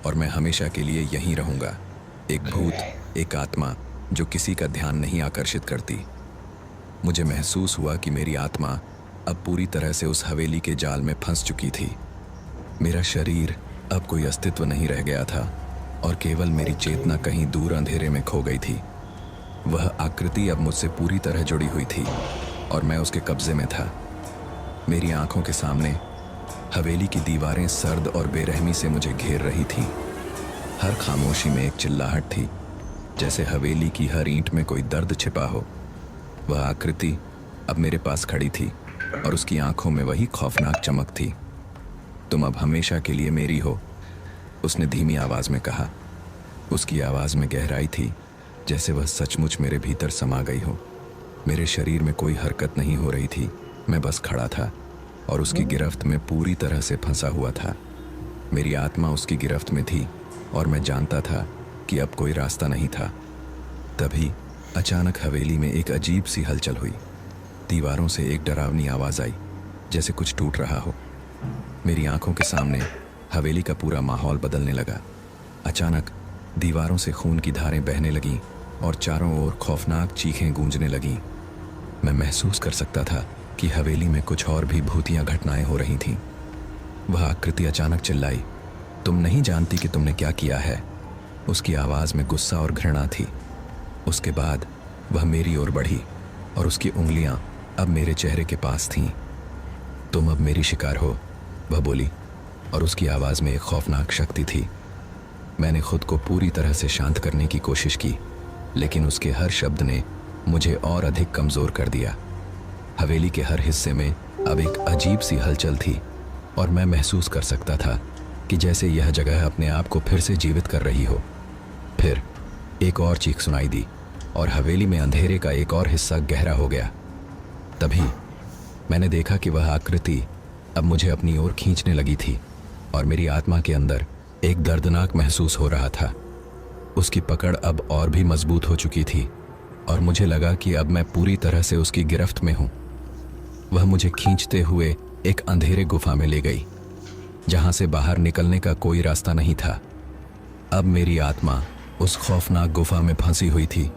और मैं हमेशा के लिए यहीं रहूंगा। एक भूत, एक आत्मा जो किसी का ध्यान नहीं आकर्षित करती। मुझे महसूस हुआ कि मेरी आत्मा अब पूरी तरह से उस हवेली के जाल में फंस चुकी थी। मेरा शरीर अब कोई अस्तित्व नहीं रह गया था और केवल मेरी चेतना कहीं दूर अंधेरे में खो गई थी। वह आकृति अब मुझसे पूरी तरह जुड़ी हुई थी और मैं उसके कब्जे में था। मेरी आंखों के सामने हवेली की दीवारें सर्द और बेरहमी से मुझे घेर रही थी। हर खामोशी में एक चिल्लाहट थी, जैसे हवेली की हर ईंट में कोई दर्द छिपा हो। वह आकृति अब मेरे पास खड़ी थी और उसकी आंखों में वही खौफनाक चमक थी। तुम अब हमेशा के लिए मेरी हो, उसने धीमी आवाज में कहा। उसकी आवाज में गहराई थी, जैसे वह सचमुच मेरे भीतर समा गई हो। मेरे शरीर में कोई हरकत नहीं हो रही थी, मैं बस खड़ा था और उसकी गिरफ्त में पूरी तरह से फंसा हुआ था। मेरी आत्मा उसकी गिरफ्त में थी और मैं जानता था कि अब कोई रास्ता नहीं था। तभी अचानक हवेली में एक अजीब सी हलचल हुई। दीवारों से एक डरावनी आवाज आई, जैसे कुछ टूट रहा हो। मेरी आंखों के सामने हवेली का पूरा माहौल बदलने लगा। अचानक दीवारों से खून की धारें बहने लगीं और चारों ओर खौफनाक चीखें गूंजने लगीं। मैं महसूस कर सकता था कि हवेली में कुछ और भी भूतियां घटनाएं हो रही थीं। वह आकृति अचानक चिल्लाई, तुम नहीं जानती कि तुमने क्या किया है। उसकी आवाज में गुस्सा और घृणा थी। उसके बाद वह मेरी ओर बढ़ी और उसकी उंगलियां अब मेरे चेहरे के पास थीं। तुम अब मेरी शिकार हो, वह बोली, और उसकी आवाज में एक खौफनाक शक्ति थी। मैंने खुद को पूरी तरह से शांत करने की कोशिश की, लेकिन उसके हर शब्द ने मुझे और अधिक कमजोर कर दिया। हवेली के हर हिस्से में अब एक अजीब सी हलचल थी और मैं महसूस कर सकता था कि जैसे यह जगह अपने आप को फिर से जीवित कर रही हो। फिर एक और चीख सुनाई दी और हवेली में अंधेरे का एक और हिस्सा गहरा हो गया। तभी मैंने देखा कि वह आकृति अब मुझे अपनी ओर खींचने लगी थी और मेरी आत्मा के अंदर एक दर्दनाक महसूस हो रहा था। उसकी पकड़ अब और भी मजबूत हो चुकी थी और मुझे लगा कि अब मैं पूरी तरह से उसकी गिरफ्त में हूं। वह मुझे खींचते हुए एक अंधेरे गुफा में ले गई, जहां से बाहर निकलने का कोई रास्ता नहीं था। अब मेरी आत्मा उस खौफनाक गुफा में फंसी हुई थी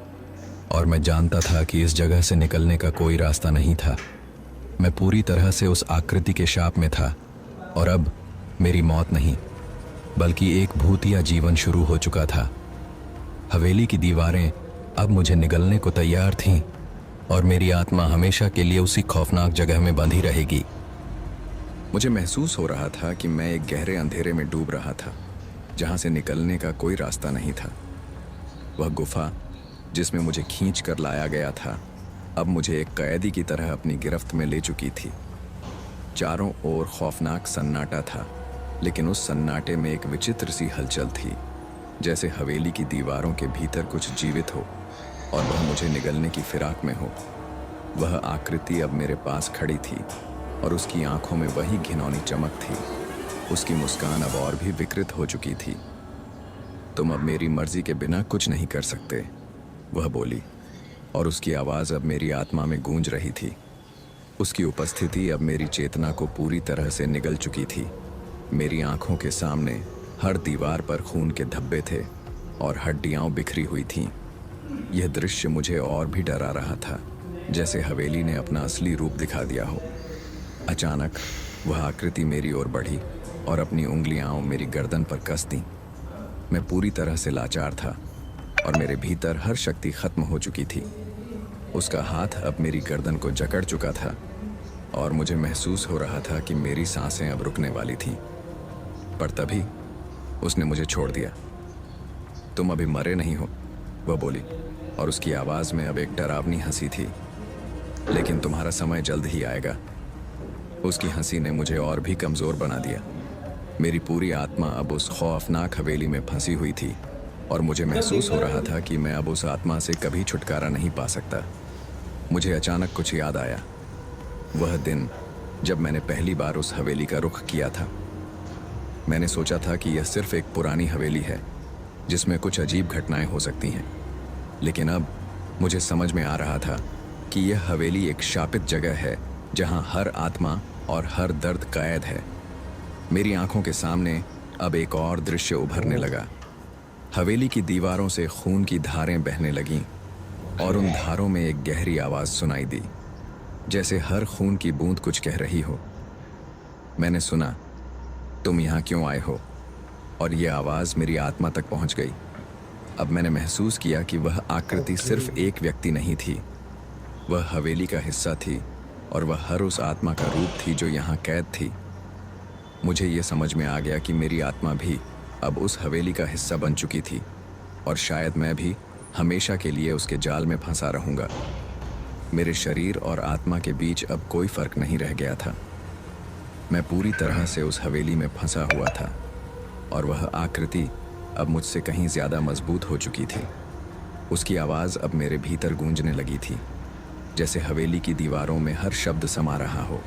और मैं जानता था कि इस जगह से निकलने का कोई रास्ता नहीं था। मैं पूरी तरह से उस आकृति के शाप में था और अब मेरी मौत नहीं, बल्कि एक भूतिया जीवन शुरू हो चुका था। हवेली की दीवारें अब मुझे निगलने को तैयार थीं और मेरी आत्मा हमेशा के लिए उसी खौफनाक जगह में बंधी रहेगी। मुझे महसूस हो रहा था कि मैं एक गहरे अंधेरे में डूब रहा था, जहां से निकलने का कोई रास्ता नहीं था। वह गुफा जिसमें मुझे खींच कर लाया गया था, अब मुझे एक कैदी की तरह अपनी गिरफ्त में ले चुकी थी। चारों ओर खौफनाक सन्नाटा था, लेकिन उस सन्नाटे में एक विचित्र सी हलचल थी, जैसे हवेली की दीवारों के भीतर कुछ जीवित हो और वह मुझे निगलने की फिराक में हो। वह आकृति अब मेरे पास खड़ी थी और उसकी आंखों में वही घिनौनी चमक थी। उसकी मुस्कान अब और भी विकृत हो चुकी थी। तुम अब मेरी मर्जी के बिना कुछ नहीं कर सकते, वह बोली, और उसकी आवाज़ अब मेरी आत्मा में गूंज रही थी। उसकी उपस्थिति अब मेरी चेतना को पूरी तरह से निगल चुकी थी। मेरी आंखों के सामने हर दीवार पर खून के धब्बे थे और हड्डियां बिखरी हुई थीं। यह दृश्य मुझे और भी डरा रहा था, जैसे हवेली ने अपना असली रूप दिखा दिया हो। अचानक वह आकृति मेरी ओर बढ़ी और अपनी उंगलियां मेरी गर्दन पर कस दी। मैं पूरी तरह से लाचार था और मेरे भीतर हर शक्ति खत्म हो चुकी थी। उसका हाथ अब मेरी गर्दन को जकड़ चुका था और मुझे महसूस हो रहा था कि मेरी सांसें अब रुकने वाली थीं। पर तभी उसने मुझे छोड़ दिया। तुम अभी मरे नहीं हो, वह बोली, और उसकी आवाज में अब एक डरावनी हंसी थी। लेकिन तुम्हारा समय जल्द ही आएगा। उसकी हंसी ने मुझे और भी कमजोर बना दिया। मेरी पूरी आत्मा अब उस खौफनाक हवेली में फंसी हुई थी और मुझे महसूस हो रहा था कि मैं अब उस आत्मा से कभी छुटकारा नहीं पा सकता। मुझे अचानक कुछ याद आया। वह दिन जब मैंने पहली बार उस हवेली का रुख किया था। मैंने सोचा था कि यह सिर्फ एक पुरानी हवेली है जिसमें कुछ अजीब घटनाएं हो सकती हैं। लेकिन अब मुझे समझ में आ रहा था कि यह हवेली एक शापित जगह है जहां हर आत्मा और हर दर्द कैद है। मेरी आंखों के सामने अब एक और दृश्य उभरने लगा। हवेली की दीवारों से खून की धारें बहने लगीं और उन धारों में एक गहरी आवाज सुनाई दी, जैसे हर खून की बूंद कुछ कह रही हो। मैंने सुना, तुम यहाँ क्यों आए हो? और यह आवाज मेरी आत्मा तक पहुंच गई। अब मैंने महसूस किया कि वह आकृति सिर्फ एक व्यक्ति नहीं थी, वह हवेली का हिस्सा थी और वह हर उस आत्मा का रूप थी जो यहाँ कैद थी। मुझे ये समझ में आ गया कि मेरी आत्मा भी अब उस हवेली का हिस्सा बन चुकी थी और शायद मैं भी हमेशा के लिए उसके जाल में फंसा रहूँगा। मेरे शरीर और आत्मा के बीच अब कोई फर्क नहीं रह गया था। मैं पूरी तरह से उस हवेली में फंसा हुआ था और वह आकृति अब मुझसे कहीं ज़्यादा मजबूत हो चुकी थी। उसकी आवाज़ अब मेरे भीतर गूंजने लगी थी, जैसे हवेली की दीवारों में हर शब्द समा रहा हो।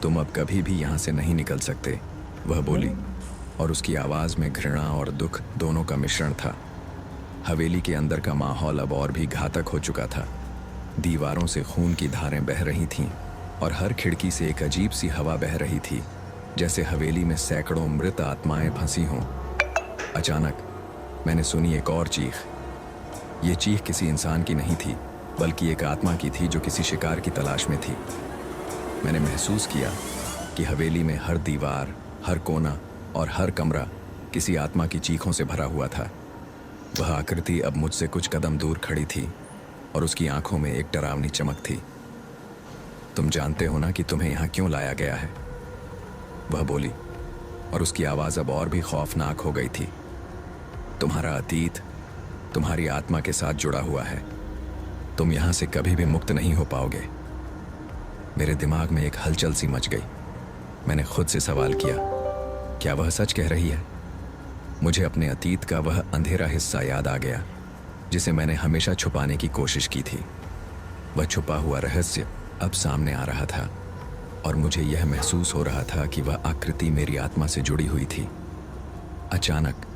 तुम अब कभी भी यहाँ से नहीं निकल सकते, वह बोली, और उसकी आवाज़ में घृणा और दुख दोनों का मिश्रण था। हवेली के अंदर का माहौल अब और भी घातक हो चुका था। दीवारों से खून की धारें बह रही थीं और हर खिड़की से एक अजीब सी हवा बह रही थी, जैसे हवेली में सैकड़ों मृत आत्माएं फंसी हों। अचानक मैंने सुनी एक और चीख। ये चीख किसी इंसान की नहीं थी, बल्कि एक आत्मा की थी जो किसी शिकार की तलाश में थी। मैंने महसूस किया कि हवेली में हर दीवार, हर कोना और हर कमरा किसी आत्मा की चीखों से भरा हुआ था। वह आकृति अब मुझसे कुछ कदम दूर खड़ी थी और उसकी आंखों में एक डरावनी चमक थी। तुम जानते हो ना कि तुम्हें यहाँ क्यों लाया गया है? वह बोली, और उसकी आवाज़ अब और भी खौफनाक हो गई थी। तुम्हारा अतीत तुम्हारी आत्मा के साथ जुड़ा हुआ है। तुम यहाँ से कभी भी मुक्त नहीं हो पाओगे। मेरे दिमाग में एक हलचल सी मच गई। मैंने खुद से सवाल किया, क्या वह सच कह रही है? मुझे अपने अतीत का वह अंधेरा हिस्सा याद आ गया जिसे मैंने हमेशा छुपाने की कोशिश की थी। वह छुपा हुआ रहस्य अब सामने आ रहा था और मुझे यह महसूस हो रहा था कि वह आकृति मेरी आत्मा से जुड़ी हुई थी। अचानक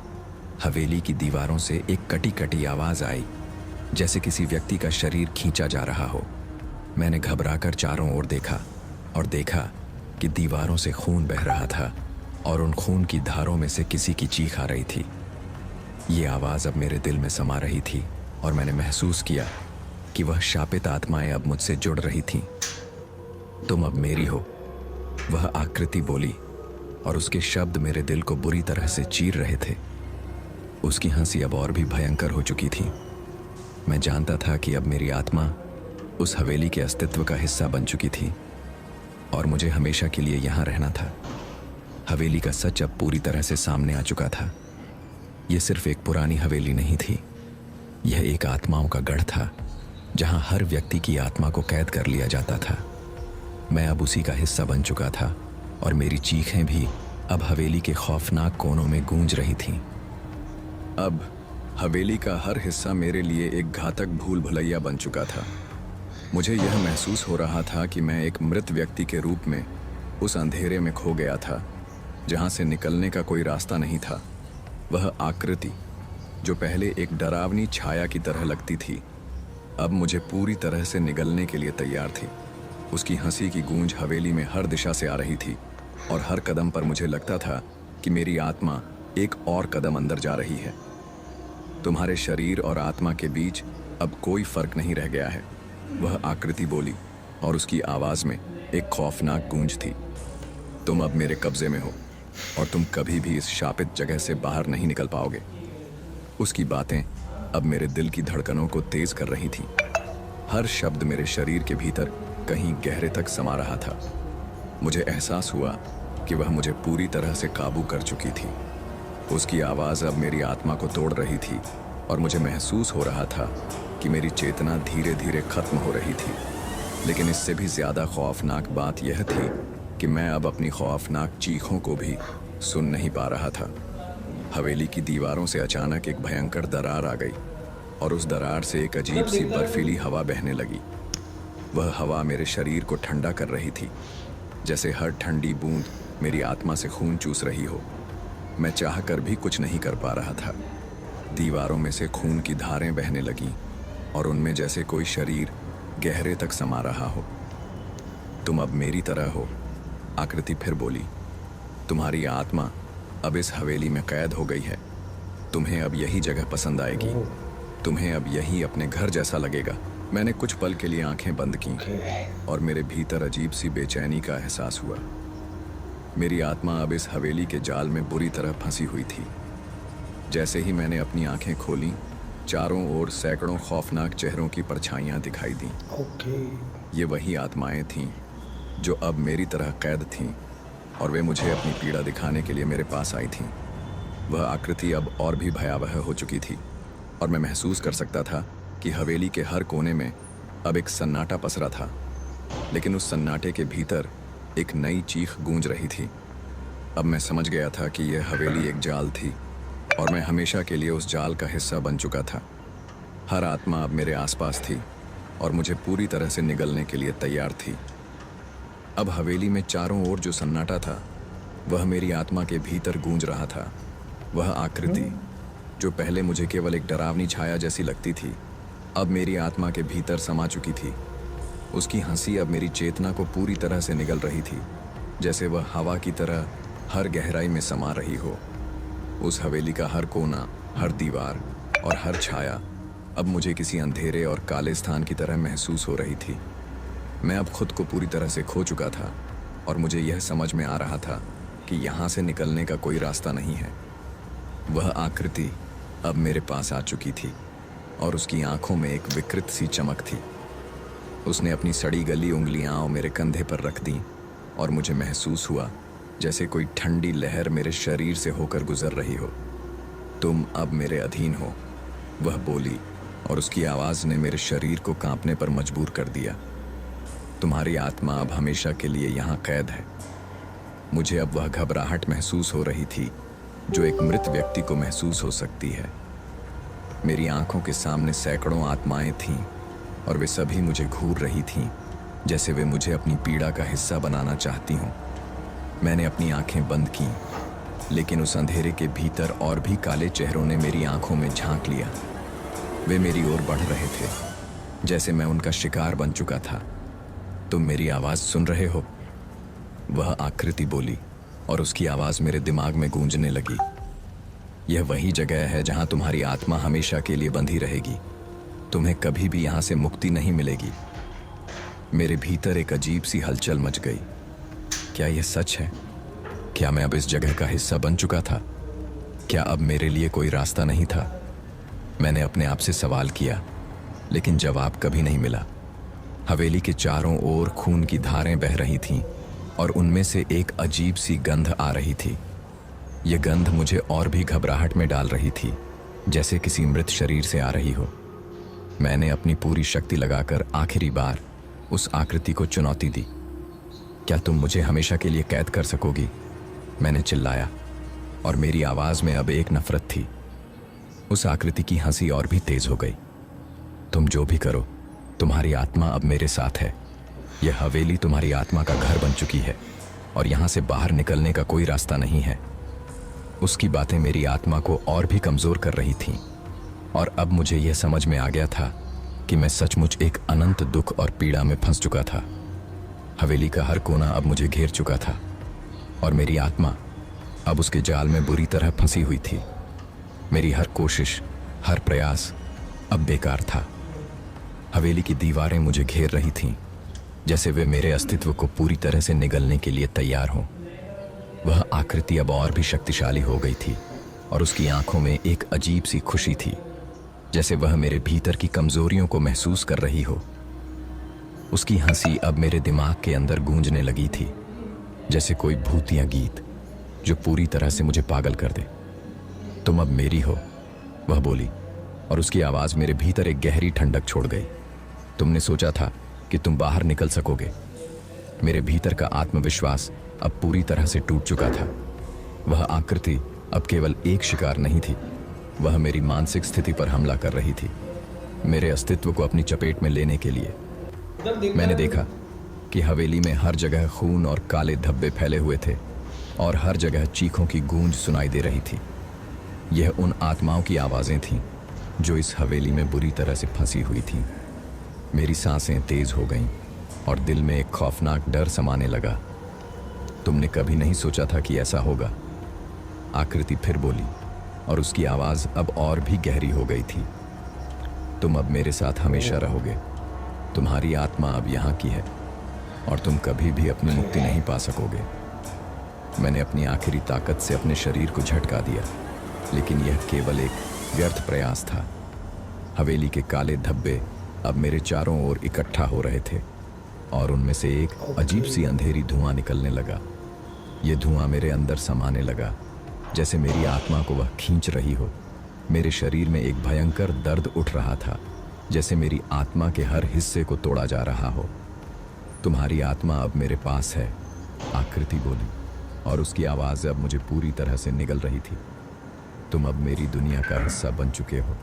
हवेली की दीवारों से एक कटी कटी आवाज आई, जैसे किसी व्यक्ति का शरीर खींचा जा रहा हो। मैंने घबराकर चारों ओर देखा और देखा कि दीवारों से खून बह रहा था और उन खून की धारों में से किसी की चीख आ रही थी। ये आवाज़ अब मेरे दिल में समा रही थी और मैंने महसूस किया कि वह शापित आत्माएं अब मुझसे जुड़ रही थीं। तुम अब मेरी हो, वह आकृति बोली, और उसके शब्द मेरे दिल को बुरी तरह से चीर रहे थे। उसकी हंसी अब और भी भयंकर हो चुकी थी। मैं जानता था कि अब मेरी आत्मा उस हवेली के अस्तित्व का हिस्सा बन चुकी थी और मुझे हमेशा के लिए यहाँ रहना था। हवेली का सच अब पूरी तरह से सामने आ चुका था। यह सिर्फ एक पुरानी हवेली नहीं थी, यह एक आत्माओं का गढ़ था जहाँ हर व्यक्ति की आत्मा को कैद कर लिया जाता था। मैं अब उसी का हिस्सा बन चुका था और मेरी चीखें भी अब हवेली के खौफनाक कोनों में गूंज रही थीं। अब हवेली का हर हिस्सा मेरे लिए एक घातक भूल भुलैया बन चुका था। मुझे यह महसूस हो रहा था कि मैं एक मृत व्यक्ति के रूप में उस अंधेरे में खो गया था जहां से निकलने का कोई रास्ता नहीं था। वह आकृति जो पहले एक डरावनी छाया की तरह लगती थी, अब मुझे पूरी तरह से निगलने के लिए तैयार थी। उसकी हंसी की गूंज हवेली में हर दिशा से आ रही थी और हर कदम पर मुझे लगता था कि मेरी आत्मा एक और कदम अंदर जा रही है। तुम्हारे शरीर और आत्मा के बीच अब कोई फर्क नहीं रह गया है, वह आकृति बोली, और उसकी आवाज में एक खौफनाक गूंज थी। तुम अब मेरे कब्जे में हो और तुम कभी भी इस शापित जगह से बाहर नहीं निकल पाओगे। उसकी बातें अब मेरे दिल की धड़कनों को तेज कर रही थीं। हर शब्द मेरे शरीर के भीतर कहीं गहरे तक समा रहा था। मुझे एहसास हुआ कि वह मुझे पूरी तरह से काबू कर चुकी थी। उसकी आवाज़ अब मेरी आत्मा को तोड़ रही थी और मुझे महसूस हो रहा था कि मेरी चेतना धीरे धीरे खत्म हो रही थी। लेकिन इससे भी ज़्यादा खौफनाक बात यह थी कि मैं अब अपनी खौफनाक चीखों को भी सुन नहीं पा रहा था। हवेली की दीवारों से अचानक एक भयंकर दरार आ गई और उस दरार से एक अजीब सी बर्फीली हवा बहने लगी। वह हवा मेरे शरीर को ठंडा कर रही थी, जैसे हर ठंडी बूंद मेरी आत्मा से खून चूस रही हो। मैं चाहकर भी कुछ नहीं कर पा रहा था। दीवारों में से खून की धारें बहने लगीं और उनमें जैसे कोई शरीर गहरे तक समा रहा हो। तुम अब मेरी तरह हो, आकृति फिर बोली। तुम्हारी आत्मा अब इस हवेली में कैद हो गई है। तुम्हें अब यही जगह पसंद आएगी। तुम्हें अब यही अपने घर जैसा लगेगा। मैंने कुछ पल के लिए आंखें बंद की और मेरे भीतर अजीब सी बेचैनी का एहसास हुआ। मेरी आत्मा अब इस हवेली के जाल में बुरी तरह फंसी हुई थी। जैसे ही मैंने अपनी आंखें खोलीं, चारों ओर सैकड़ों खौफनाक चेहरों की परछाइयां दिखाई दीं। ये वही आत्माएं थीं जो अब मेरी तरह कैद थीं और वे मुझे अपनी पीड़ा दिखाने के लिए मेरे पास आई थीं। वह आकृति अब और भी भयावह हो चुकी थी और मैं महसूस कर सकता था कि हवेली के हर कोने में अब एक सन्नाटा पसरा था। लेकिन उस सन्नाटे के भीतर एक नई चीख गूंज रही थी। अब मैं समझ गया था कि यह हवेली एक जाल थी और मैं हमेशा के लिए उस जाल का हिस्सा बन चुका था। हर आत्मा अब मेरे आसपास थी और मुझे पूरी तरह से निगलने के लिए तैयार थी। अब हवेली में चारों ओर जो सन्नाटा था वह मेरी आत्मा के भीतर गूंज रहा था। वह आकृति जो पहले मुझे केवल एक डरावनी छाया जैसी लगती थी, अब मेरी आत्मा के भीतर समा चुकी थी। उसकी हंसी अब मेरी चेतना को पूरी तरह से निगल रही थी, जैसे वह हवा की तरह हर गहराई में समा रही हो। उस हवेली का हर कोना, हर दीवार और हर छाया अब मुझे किसी अंधेरे और काले स्थान की तरह महसूस हो रही थी। मैं अब खुद को पूरी तरह से खो चुका था और मुझे यह समझ में आ रहा था कि यहाँ से निकलने का कोई रास्ता नहीं है। वह आकृति अब मेरे पास आ चुकी थी और उसकी आंखों में एक विकृत सी चमक थी। उसने अपनी सड़ी गली उंगलियां मेरे कंधे पर रख दी और मुझे महसूस हुआ जैसे कोई ठंडी लहर मेरे शरीर से होकर गुजर रही हो। तुम अब मेरे अधीन हो, वह बोली और उसकी आवाज़ ने मेरे शरीर को कांपने पर मजबूर कर दिया। तुम्हारी आत्मा अब हमेशा के लिए यहाँ कैद है। मुझे अब वह घबराहट महसूस हो रही थी जो एक मृत व्यक्ति को महसूस हो सकती है। मेरी आंखों के सामने सैकड़ों आत्माएं थीं और वे सभी मुझे घूर रही थीं, जैसे वे मुझे अपनी पीड़ा का हिस्सा बनाना चाहती हों। मैंने अपनी आंखें बंद की, लेकिन उस अंधेरे के भीतर और भी काले चेहरों ने मेरी आंखों में झांक लिया। वे मेरी ओर बढ़ रहे थे, जैसे मैं उनका शिकार बन चुका था। तुम मेरी आवाज़ सुन रहे हो? वह आकृति बोली और उसकी आवाज़ मेरे दिमाग में गूंजने लगी। यह वही जगह है जहां तुम्हारी आत्मा हमेशा के लिए बंधी रहेगी। तुम्हें कभी भी यहां से मुक्ति नहीं मिलेगी। मेरे भीतर एक अजीब सी हलचल मच गई। क्या यह सच है? क्या मैं अब इस जगह का हिस्सा बन चुका था? क्या अब मेरे लिए कोई रास्ता नहीं था? मैंने अपने आप से सवाल किया, लेकिन जवाब कभी नहीं मिला। हवेली के चारों ओर खून की धारें बह रही थीं और उनमें से एक अजीब सी गंध आ रही थी। यह गंध मुझे और भी घबराहट में डाल रही थी, जैसे किसी मृत शरीर से आ रही हो। मैंने अपनी पूरी शक्ति लगाकर आखिरी बार उस आकृति को चुनौती दी। क्या तुम मुझे हमेशा के लिए कैद कर सकोगी? मैंने चिल्लाया और मेरी आवाज़ में अब एक नफरत थी। उस आकृति की हंसी और भी तेज हो गई। तुम जो भी करो, तुम्हारी आत्मा अब मेरे साथ है। यह हवेली तुम्हारी आत्मा का घर बन चुकी है और यहाँ से बाहर निकलने का कोई रास्ता नहीं है। उसकी बातें मेरी आत्मा को और भी कमज़ोर कर रही थीं और अब मुझे यह समझ में आ गया था कि मैं सचमुच एक अनंत दुख और पीड़ा में फंस चुका था। हवेली का हर कोना अब मुझे घेर चुका था और मेरी आत्मा अब उसके जाल में बुरी तरह फंसी हुई थी। मेरी हर कोशिश, हर प्रयास अब बेकार था। हवेली की दीवारें मुझे घेर रही थीं, जैसे वे मेरे अस्तित्व को पूरी तरह से निगलने के लिए तैयार हों। वह आकृति अब और भी शक्तिशाली हो गई थी और उसकी आंखों में एक अजीब सी खुशी थी, जैसे वह मेरे भीतर की कमजोरियों को महसूस कर रही हो। उसकी हंसी अब मेरे दिमाग के अंदर गूंजने लगी थी। जैसे कोई भूतिया गीत जो पूरी तरह से मुझे पागल कर दे। तुम अब मेरी हो, वह बोली, और उसकी आवाज़ मेरे भीतर एक गहरी ठंडक छोड़ गई। तुमने सोचा था कि तुम बाहर निकल सकोगे। मेरे भीतर का आत्मविश्वास अब पूरी तरह से टूट चुका था। वह आकृति अब केवल एक शिकार नहीं थी, वह मेरी मानसिक स्थिति पर हमला कर रही थी, मेरे अस्तित्व को अपनी चपेट में लेने के लिए। मैंने देखा कि हवेली में हर जगह खून और काले धब्बे फैले हुए थे और हर जगह चीखों की गूंज सुनाई दे रही थी। यह उन आत्माओं की आवाज़ें थीं जो इस हवेली में बुरी तरह से फंसी हुई थीं। मेरी सांसें तेज हो गईं और दिल में एक खौफनाक डर समाने लगा। तुमने कभी नहीं सोचा था कि ऐसा होगा, आकृति फिर बोली, और उसकी आवाज़ अब और भी गहरी हो गई थी। तुम अब मेरे साथ हमेशा रहोगे। तुम्हारी आत्मा अब यहाँ की है और तुम कभी भी अपनी मुक्ति नहीं पा सकोगे। मैंने अपनी आखिरी ताकत से अपने शरीर को झटका दिया, लेकिन यह केवल एक व्यर्थ प्रयास था। हवेली के काले धब्बे अब मेरे चारों ओर इकट्ठा हो रहे थे और उनमें से एक अजीब सी अंधेरी धुआं निकलने लगा। यह धुआं मेरे अंदर समाने लगा, जैसे मेरी आत्मा को वह खींच रही हो। मेरे शरीर में एक भयंकर दर्द उठ रहा था, जैसे मेरी आत्मा के हर हिस्से को तोड़ा जा रहा हो। तुम्हारी आत्मा अब मेरे पास है, आकृति बोली, और उसकी आवाज़ अब मुझे पूरी तरह से निगल रही थी। तुम अब मेरी दुनिया का हिस्सा बन चुके हो।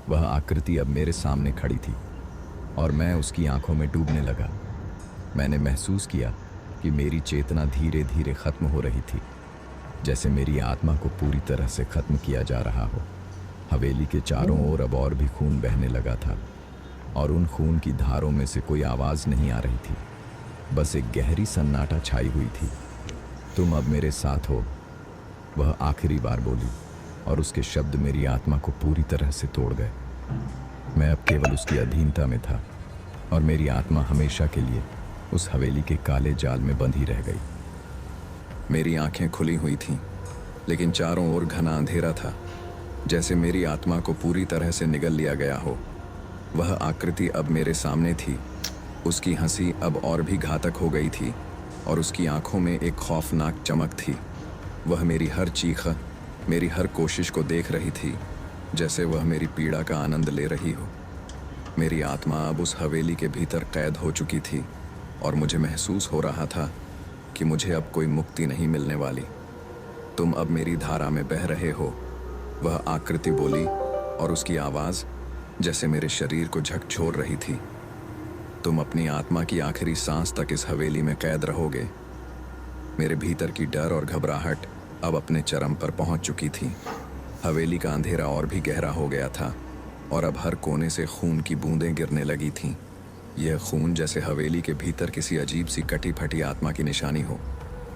वह आकृति अब मेरे सामने खड़ी थी और मैं उसकी आंखों में डूबने लगा। मैंने महसूस किया कि मेरी चेतना धीरे धीरे खत्म हो रही थी, जैसे मेरी आत्मा को पूरी तरह से खत्म किया जा रहा हो। हवेली के चारों ओर अब और भी खून बहने लगा था और उन खून की धारों में से कोई आवाज़ नहीं आ रही थी, बस एक गहरी सन्नाटा छाई हुई थी। तुम अब मेरे साथ हो, वह आखिरी बार बोली, और उसके शब्द मेरी आत्मा को पूरी तरह से तोड़ गए। मैं अब केवल उसकी अधीनता में था और मेरी आत्मा हमेशा के लिए उस हवेली के काले जाल में बंधी रह गई। मेरी आंखें खुली हुई थीं, लेकिन चारों ओर घना अंधेरा था, जैसे मेरी आत्मा को पूरी तरह से निगल लिया गया हो। वह आकृति अब मेरे सामने थी। उसकी हंसी अब और भी घातक हो गई थी और उसकी आंखों में एक खौफनाक चमक थी। वह मेरी हर चीख, मेरी हर कोशिश को देख रही थी, जैसे वह मेरी पीड़ा का आनंद ले रही हो। मेरी आत्मा अब उस हवेली के भीतर कैद हो चुकी थी और मुझे महसूस हो रहा था कि मुझे अब कोई मुक्ति नहीं मिलने वाली। तुम अब मेरी धारा में बह रहे हो, वह आकृति बोली, और उसकी आवाज़ जैसे मेरे शरीर को झकझोर रही थी। तुम अपनी आत्मा की आखिरी सांस तक इस हवेली में कैद रहोगे। मेरे भीतर की डर और घबराहट अब अपने चरम पर पहुंच चुकी थी। हवेली का अंधेरा और भी गहरा हो गया था और अब हर कोने से खून की बूंदें गिरने लगी थीं। यह खून जैसे हवेली के भीतर किसी अजीब सी कटी फटी आत्मा की निशानी हो।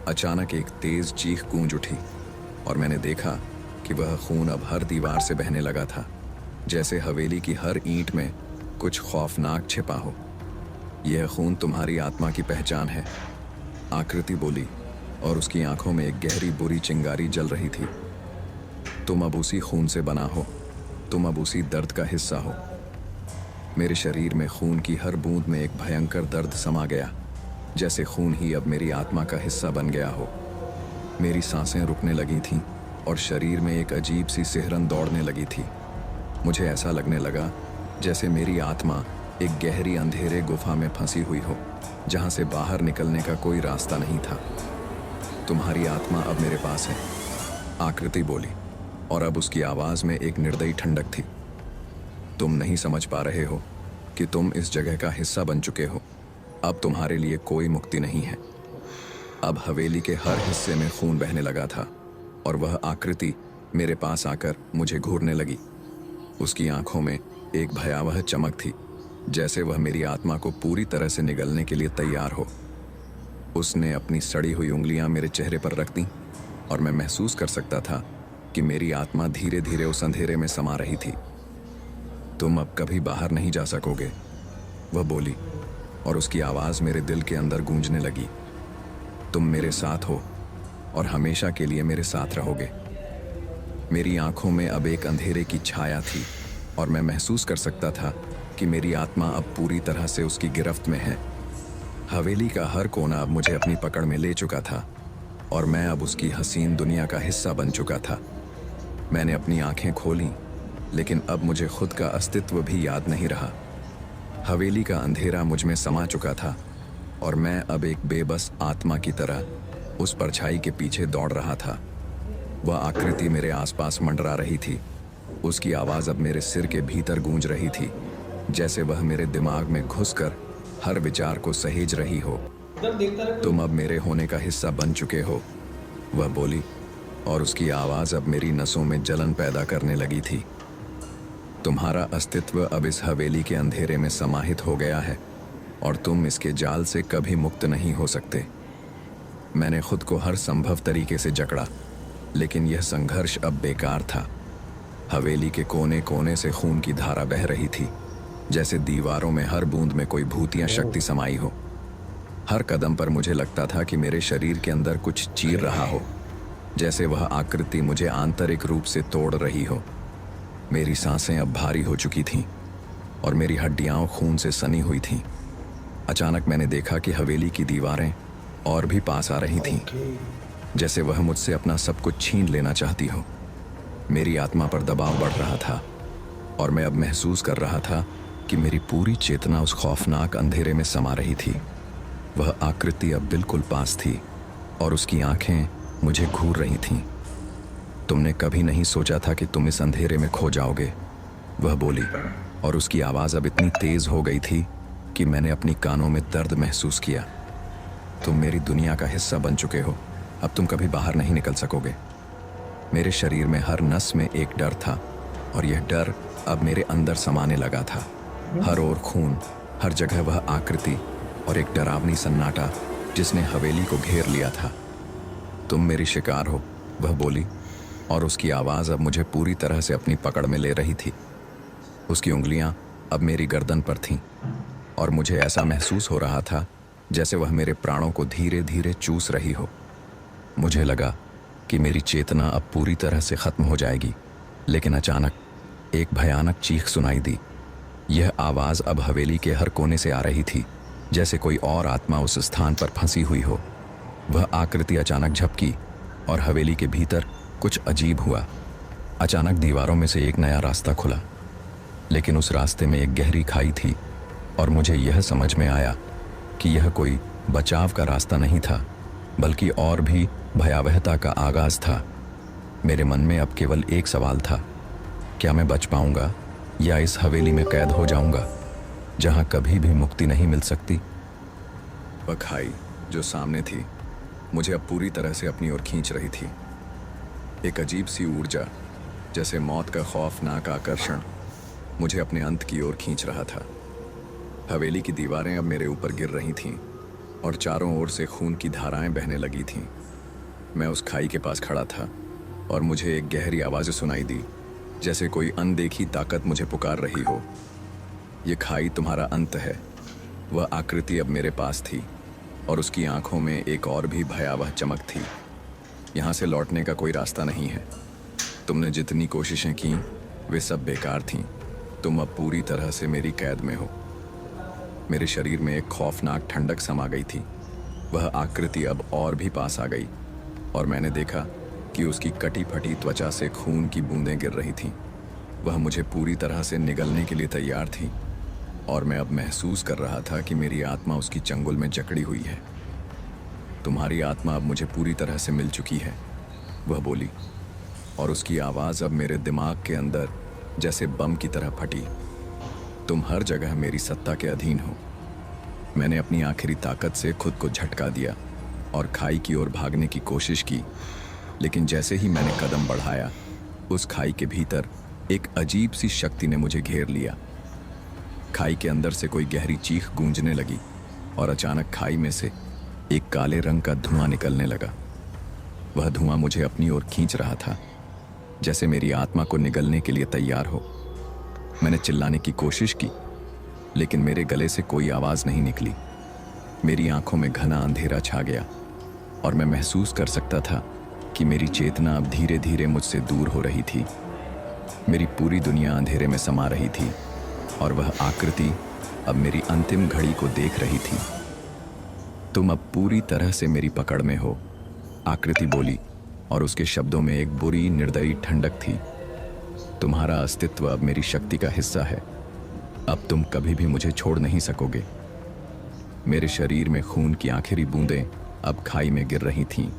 अचानक एक तेज चीख गूंज उठी और मैंने देखा कि वह खून अब हर दीवार से बहने लगा था, जैसे हवेली की हर ईंट में कुछ खौफनाक छिपा हो। यह खून तुम्हारी आत्मा की पहचान है, आकृति बोली, और उसकी आंखों में एक गहरी बुरी चिंगारी जल रही थी। तुम अब उसी खून से बना हो, तुम अब उसी दर्द का हिस्सा हो। मेरे शरीर में खून की हर बूंद में एक भयंकर दर्द समा गया, जैसे खून ही अब मेरी आत्मा का हिस्सा बन गया हो। मेरी सांसें रुकने लगी थीं और शरीर में एक अजीब सी सिहरन दौड़ने लगी थी। मुझे ऐसा लगने लगा जैसे मेरी आत्मा एक गहरी अंधेरे गुफा में फंसी हुई हो, जहां से बाहर निकलने का कोई रास्ता नहीं था। तुम्हारी आत्मा अब मेरे पास है, आकृति बोली, और अब उसकी आवाज़ में एक निर्दयी ठंडक थी। तुम नहीं समझ पा रहे हो कि तुम इस जगह का हिस्सा बन चुके हो। अब तुम्हारे लिए कोई मुक्ति नहीं है। अब हवेली के हर हिस्से में खून बहने लगा था और वह आकृति मेरे पास आकर मुझे घूरने लगी। उसकी आंखों में एक भयावह चमक थी, जैसे वह मेरी आत्मा को पूरी तरह से निगलने के लिए तैयार हो। उसने अपनी सड़ी हुई उंगलियां मेरे चेहरे पर रख दी और मैं महसूस कर सकता था कि मेरी आत्मा धीरे धीरे उस अंधेरे में समा रही थी। तुम अब कभी बाहर नहीं जा सकोगे, वह बोली, और उसकी आवाज़ मेरे दिल के अंदर गूंजने लगी। तुम मेरे साथ हो और हमेशा के लिए मेरे साथ रहोगे। मेरी आंखों में अब एक अंधेरे की छाया थी और मैं महसूस कर सकता था कि मेरी आत्मा अब पूरी तरह से उसकी गिरफ्त में है। हवेली का हर कोना अब मुझे अपनी पकड़ में ले चुका था और मैं अब उसकी हसीन दुनिया का हिस्सा बन चुका था। मैंने अपनी आंखें खोली, लेकिन अब मुझे खुद का अस्तित्व भी याद नहीं रहा। हवेली का अंधेरा मुझ में समा चुका था और मैं अब एक बेबस आत्मा की तरह उस परछाई के पीछे दौड़ रहा था। वह आकृति मेरे आसपास मंडरा रही थी। उसकी आवाज़ अब मेरे सिर के भीतर गूंज रही थी, जैसे वह मेरे दिमाग में घुसकर हर विचार को सहेज रही हो। तुम अब मेरे होने का हिस्सा बन चुके हो, वह बोली, और उसकी आवाज़ अब मेरी नसों में जलन पैदा करने लगी थी। तुम्हारा अस्तित्व अब इस हवेली के अंधेरे में समाहित हो गया है और तुम इसके जाल से कभी मुक्त नहीं हो सकते। मैंने खुद को हर संभव तरीके से जकड़ा, लेकिन यह संघर्ष अब बेकार था। हवेली के कोने कोने से खून की धारा बह रही थी, जैसे दीवारों में हर बूंद में कोई भूतिया शक्ति समाई हो। हर कदम पर मुझे लगता था कि मेरे शरीर के अंदर कुछ चीर रहा हो, जैसे वह आकृति मुझे आंतरिक रूप से तोड़ रही हो। मेरी सांसें अब भारी हो चुकी थीं और मेरी हड्डियां खून से सनी हुई थीं। अचानक मैंने देखा कि हवेली की दीवारें और भी पास आ रही थीं, जैसे वह मुझसे अपना सब कुछ छीन लेना चाहती हो। मेरी आत्मा पर दबाव बढ़ रहा था और मैं अब महसूस कर रहा था कि मेरी पूरी चेतना उस खौफनाक अंधेरे में समा रही थी। वह आकृति अब बिल्कुल पास थी और उसकी आंखें मुझे घूर रही थीं। तुमने कभी नहीं सोचा था कि तुम इस अंधेरे में खो जाओगे, वह बोली, और उसकी आवाज़ अब इतनी तेज़ हो गई थी कि मैंने अपनी कानों में दर्द महसूस किया। तुम मेरी दुनिया का हिस्सा बन चुके हो, अब तुम कभी बाहर नहीं निकल सकोगे। मेरे शरीर में हर नस में एक डर था और यह डर अब मेरे अंदर समाने लगा था। हर ओर खून, हर जगह वह आकृति और एक डरावनी सन्नाटा जिसने हवेली को घेर लिया था। तुम मेरी शिकार हो, वह बोली, और उसकी आवाज़ अब मुझे पूरी तरह से अपनी पकड़ में ले रही थी। उसकी उंगलियां अब मेरी गर्दन पर थीं और मुझे ऐसा महसूस हो रहा था जैसे वह मेरे प्राणों को धीरे धीरे चूस रही हो। मुझे लगा कि मेरी चेतना अब पूरी तरह से ख़त्म हो जाएगी, लेकिन अचानक एक भयानक चीख सुनाई दी। यह आवाज़ अब हवेली के हर कोने से आ रही थी, जैसे कोई और आत्मा उस स्थान पर फंसी हुई हो। वह आकृति अचानक झपकी और हवेली के भीतर कुछ अजीब हुआ। अचानक दीवारों में से एक नया रास्ता खुला, लेकिन उस रास्ते में एक गहरी खाई थी और मुझे यह समझ में आया कि यह कोई बचाव का रास्ता नहीं था, बल्कि और भी भयावहता का आगाज़ था। मेरे मन में अब केवल एक सवाल था, क्या मैं बच पाऊंगा या इस हवेली में कैद हो जाऊंगा जहां कभी भी मुक्ति नहीं मिल सकती। वह खाई जो सामने थी मुझे अब पूरी तरह से अपनी ओर खींच रही थी। एक अजीब सी ऊर्जा, जैसे मौत का खौफनाक आकर्षण, मुझे अपने अंत की ओर खींच रहा था। हवेली की दीवारें अब मेरे ऊपर गिर रही थीं और चारों ओर से खून की धाराएं बहने लगी थीं। मैं उस खाई के पास खड़ा था और मुझे एक गहरी आवाज़ सुनाई दी, जैसे कोई अनदेखी ताकत मुझे पुकार रही हो। ये खाई तुम्हारा अंत है। वह आकृति अब मेरे पास थी और उसकी आंखों में एक और भी भयावह चमक थी। यहाँ से लौटने का कोई रास्ता नहीं है। तुमने जितनी कोशिशें की वे सब बेकार थीं। तुम अब पूरी तरह से मेरी कैद में हो। मेरे शरीर में एक खौफनाक ठंडक समा गई थी। वह आकृति अब और भी पास आ गई और मैंने देखा कि उसकी कटी फटी त्वचा से खून की बूंदें गिर रही थीं। वह मुझे पूरी तरह से निगलने के लिए तैयार थी और मैं अब महसूस कर रहा था कि मेरी आत्मा उसकी चंगुल में जकड़ी हुई है। तुम्हारी आत्मा अब मुझे पूरी तरह से मिल चुकी है, वह बोली, और उसकी आवाज़ अब मेरे दिमाग के अंदर जैसे बम की तरह फटी। तुम हर जगह मेरी सत्ता के अधीन हो। मैंने अपनी आखिरी ताकत से खुद को झटका दिया और खाई की ओर भागने की कोशिश की, लेकिन जैसे ही मैंने कदम बढ़ाया, उस खाई के भीतर एक अजीब सी शक्ति ने मुझे घेर लिया। खाई के अंदर से कोई गहरी चीख गूंजने लगी और अचानक खाई में से एक काले रंग का धुआं निकलने लगा। वह धुआं मुझे अपनी ओर खींच रहा था, जैसे मेरी आत्मा को निगलने के लिए तैयार हो। मैंने चिल्लाने की कोशिश की, लेकिन मेरे गले से कोई आवाज़ नहीं निकली। मेरी आंखों में घना अंधेरा छा गया और मैं महसूस कर सकता था कि मेरी चेतना अब धीरे धीरे मुझसे दूर हो रही थी। मेरी पूरी दुनिया अंधेरे में समा रही थी और वह आकृति अब मेरी अंतिम घड़ी को देख रही थी। तुम अब पूरी तरह से मेरी पकड़ में हो, आकृति बोली, और उसके शब्दों में एक बुरी निर्दयी ठंडक थी। तुम्हारा अस्तित्व अब मेरी शक्ति का हिस्सा है। अब तुम कभी भी मुझे छोड़ नहीं सकोगे। मेरे शरीर में खून की आखिरी बूंदें अब खाई में गिर रही थीं,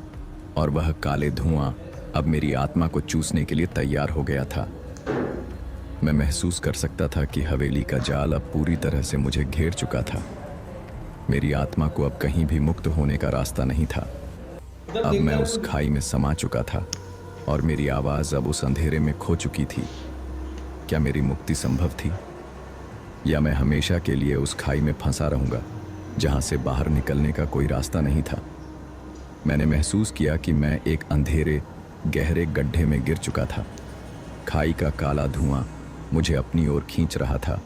और वह काले धुआं अब मेरी आत्मा को चूसने के लिए तैयार हो गया था। मैं महसूस कर सकता था कि हवेली का जाल अब पूरी तरह से मुझे घेर चुका था। मेरी आत्मा को अब कहीं भी मुक्त होने का रास्ता नहीं था। अब मैं उस खाई में समा चुका था, और मेरी आवाज अब उस अंधेरे में खो चुकी थी। क्या मेरी मुक्ति संभव थी, या मैं हमेशा के लिए उस खाई में फंसा रहूंगा जहां से बाहर निकलने का कोई रास्ता नहीं था? मैंने महसूस किया कि मैं एक अंधेरे गहरे गड्ढे में गिर चुका था। खाई का काला धुआं मुझे अपनी ओर खींच रहा था,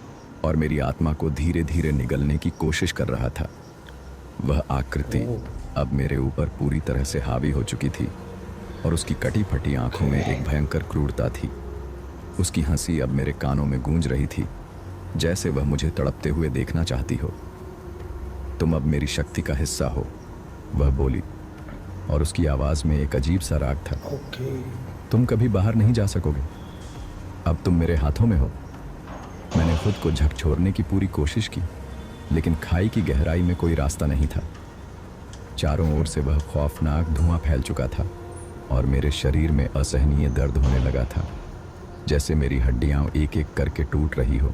और मेरी आत्मा को धीरे धीरे निगलने की कोशिश कर रहा था। वह आकृति अब मेरे ऊपर पूरी तरह से हावी हो चुकी थी, और उसकी कटी फटी आंखों में एक भयंकर क्रूरता थी। उसकी हंसी अब मेरे कानों में गूंज रही थी, जैसे वह मुझे तड़पते हुए देखना चाहती हो। तुम अब मेरी शक्ति का हिस्सा हो, वह बोली, और उसकी आवाज में एक अजीब सा राग था। तुम कभी बाहर नहीं जा सकोगे, अब तुम मेरे हाथों में हो। मैंने खुद को झकझोरने की पूरी कोशिश की, लेकिन खाई की गहराई में कोई रास्ता नहीं था। चारों ओर से वह खौफनाक धुआं फैल चुका था, और मेरे शरीर में असहनीय दर्द होने लगा था, जैसे मेरी हड्डियां एक एक करके टूट रही हो।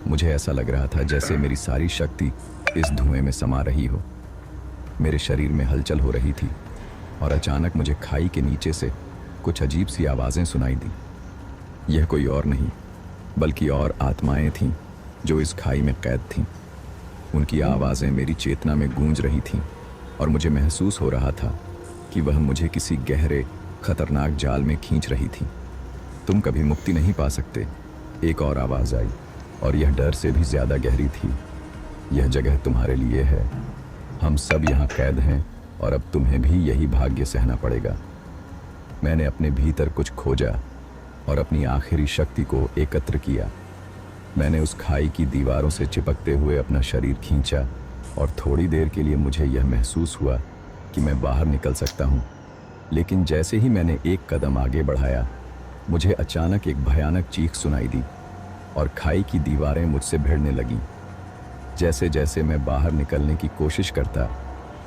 मुझे ऐसा लग रहा था जैसे मेरी सारी शक्ति इस धुएं में समा रही हो। मेरे शरीर में हलचल हो रही थी, और अचानक मुझे खाई के नीचे से कुछ अजीब सी आवाज़ें सुनाई दी। यह कोई और नहीं, बल्कि और आत्माएं थीं जो इस खाई में कैद थीं। उनकी आवाज़ें मेरी चेतना में गूंज रही थीं, और मुझे महसूस हो रहा था कि वह मुझे किसी गहरे खतरनाक जाल में खींच रही थी। तुम कभी मुक्ति नहीं पा सकते, एक और आवाज़ आई, और यह डर से भी ज़्यादा गहरी थी। यह जगह तुम्हारे लिए है। हम सब यहाँ कैद हैं, और अब तुम्हें भी यही भाग्य सहना पड़ेगा। मैंने अपने भीतर कुछ खोजा, और अपनी आखिरी शक्ति को एकत्र किया। मैंने उस खाई की दीवारों से चिपकते हुए अपना शरीर खींचा, और थोड़ी देर के लिए मुझे यह महसूस हुआ कि मैं बाहर निकल सकता हूँ। लेकिन जैसे ही मैंने एक कदम आगे बढ़ाया, मुझे अचानक एक भयानक चीख सुनाई दी, और खाई की दीवारें मुझसे भिड़ने लगीं। जैसे जैसे मैं बाहर निकलने की कोशिश करता,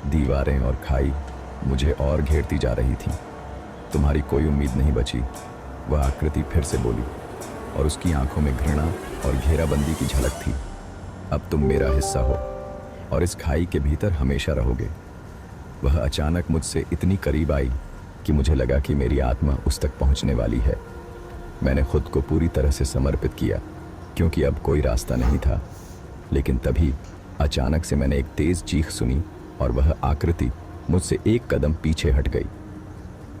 दीवारें और खाई मुझे और घेरती जा रही थीं। तुम्हारी कोई उम्मीद नहीं बची, वह आकृति फिर से बोली, और उसकी आंखों में घृणा और घेराबंदी की झलक थी। अब तुम मेरा हिस्सा हो, और इस खाई के भीतर हमेशा रहोगे। वह अचानक मुझसे इतनी करीब आई कि मुझे लगा कि मेरी आत्मा उस तक पहुंचने वाली है। मैंने खुद को पूरी तरह से समर्पित किया, क्योंकि अब कोई रास्ता नहीं था। लेकिन तभी अचानक से मैंने एक तेज चीख सुनी, और वह आकृति मुझसे एक कदम पीछे हट गई।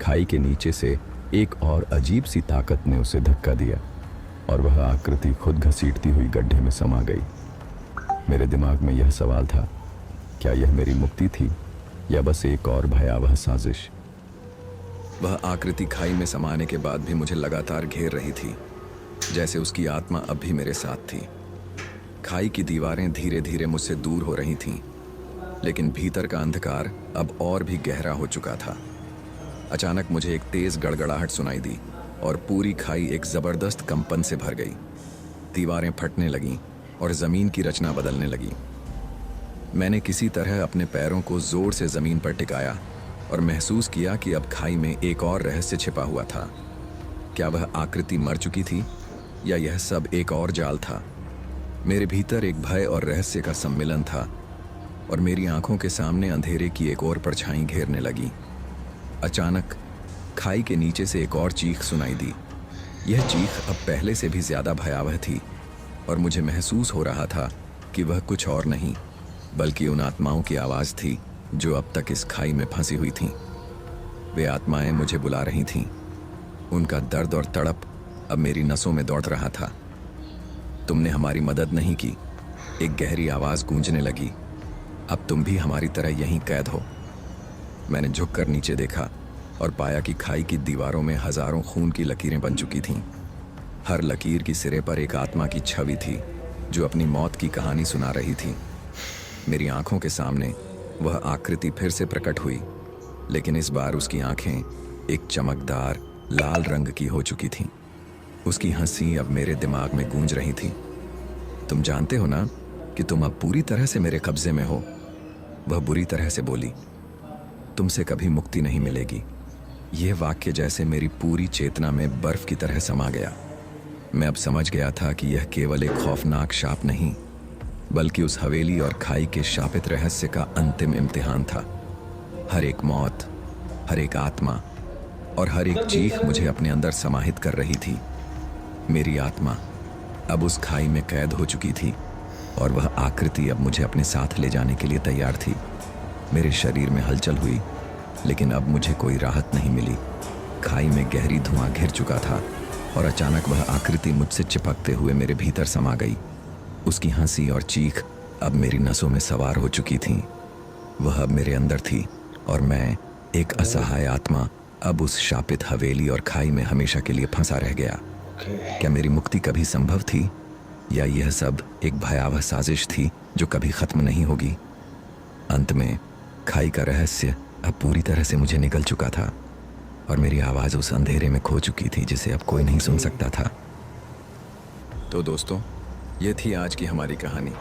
खाई के नीचे से एक और अजीब सी ताकत ने उसे धक्का दिया, और वह आकृति खुद घसीटती हुई गड्ढे में समा गई। मेरे दिमाग में यह सवाल था, क्या यह मेरी मुक्ति थी, या बस एक और भयावह साजिश? वह आकृति खाई में समाने के बाद भी मुझे लगातार घेर रही थी, जैसे उसकी आत्मा अब भी मेरे साथ थी। खाई की दीवारें धीरे धीरे मुझसे दूर हो रही थीं, लेकिन भीतर का अंधकार अब और भी गहरा हो चुका था। अचानक मुझे एक तेज गड़गड़ाहट सुनाई दी, और पूरी खाई एक जबरदस्त कंपन से भर गई। दीवारें फटने लगीं, और जमीन की रचना बदलने लगी। मैंने किसी तरह अपने पैरों को जोर से जमीन पर टिकाया, और महसूस किया कि अब खाई में एक और रहस्य छिपा हुआ था। क्या वह आकृति मर चुकी थी, या यह सब एक और जाल था? मेरे भीतर एक भय और रहस्य का सम्मिलन था, और मेरी आंखों के सामने अंधेरे की एक और परछाई घेरने लगी। अचानक खाई के नीचे से एक और चीख सुनाई दी। यह चीख अब पहले से भी ज्यादा भयावह थी, और मुझे महसूस हो रहा था कि वह कुछ और नहीं, बल्कि उन आत्माओं की आवाज़ थी जो अब तक इस खाई में फंसी हुई थीं। वे आत्माएं मुझे बुला रही थीं। उनका दर्द और तड़प अब मेरी नसों में दौड़ रहा था। तुमने हमारी मदद नहीं की, एक गहरी आवाज़ गूंजने लगी। अब तुम भी हमारी तरह यहीं कैद हो। मैंने झुककर नीचे देखा, और पाया कि खाई की दीवारों में हजारों खून की लकीरें बन चुकी थीं। हर लकीर की सिरे पर एक आत्मा की छवि थी, जो अपनी मौत की कहानी सुना रही थी। मेरी आंखों के सामने वह आकृति फिर से प्रकट हुई, लेकिन इस बार उसकी आंखें एक चमकदार लाल रंग की हो चुकी थीं। उसकी हंसी अब मेरे दिमाग में गूंज रही थी। तुम जानते हो ना कि तुम अब पूरी तरह से मेरे कब्जे में हो, वह बुरी तरह से बोली। तुमसे कभी मुक्ति नहीं मिलेगी। यह वाक्य जैसे मेरी पूरी चेतना में बर्फ की तरह समा गया। मैं अब समझ गया था कि यह केवल एक खौफनाक शाप नहीं, बल्कि उस हवेली और खाई के शापित रहस्य का अंतिम इम्तिहान था। हर एक मौत, हर एक आत्मा और हर एक चीख मुझे अपने अंदर समाहित कर रही थी। मेरी आत्मा अब उस खाई में कैद हो चुकी थी और वह आकृति अब मुझे अपने साथ ले जाने के लिए तैयार थी। मेरे शरीर में हलचल हुई, लेकिन अब मुझे कोई राहत नहीं मिली। खाई में गहरी धुआं घिर चुका था और अचानक वह आकृति मुझसे चिपकते हुए मेरे भीतर समा गई। उसकी हंसी और चीख अब मेरी नसों में सवार हो चुकी थीं। वह अब मेरे अंदर थी और मैं, एक असहाय आत्मा, अब उस शापित हवेली और खाई में हमेशा के लिए फंसा रह गया। क्या मेरी मुक्ति कभी संभव थी, या यह सब एक भयावह साजिश थी जो कभी खत्म नहीं होगी? अंत में खाई का रहस्य अब पूरी तरह से मुझे निगल चुका था और मेरी आवाज़ उस अंधेरे में खो चुकी थी जिसे अब कोई नहीं सुन सकता था। तो दोस्तों, ये थी आज की हमारी कहानी।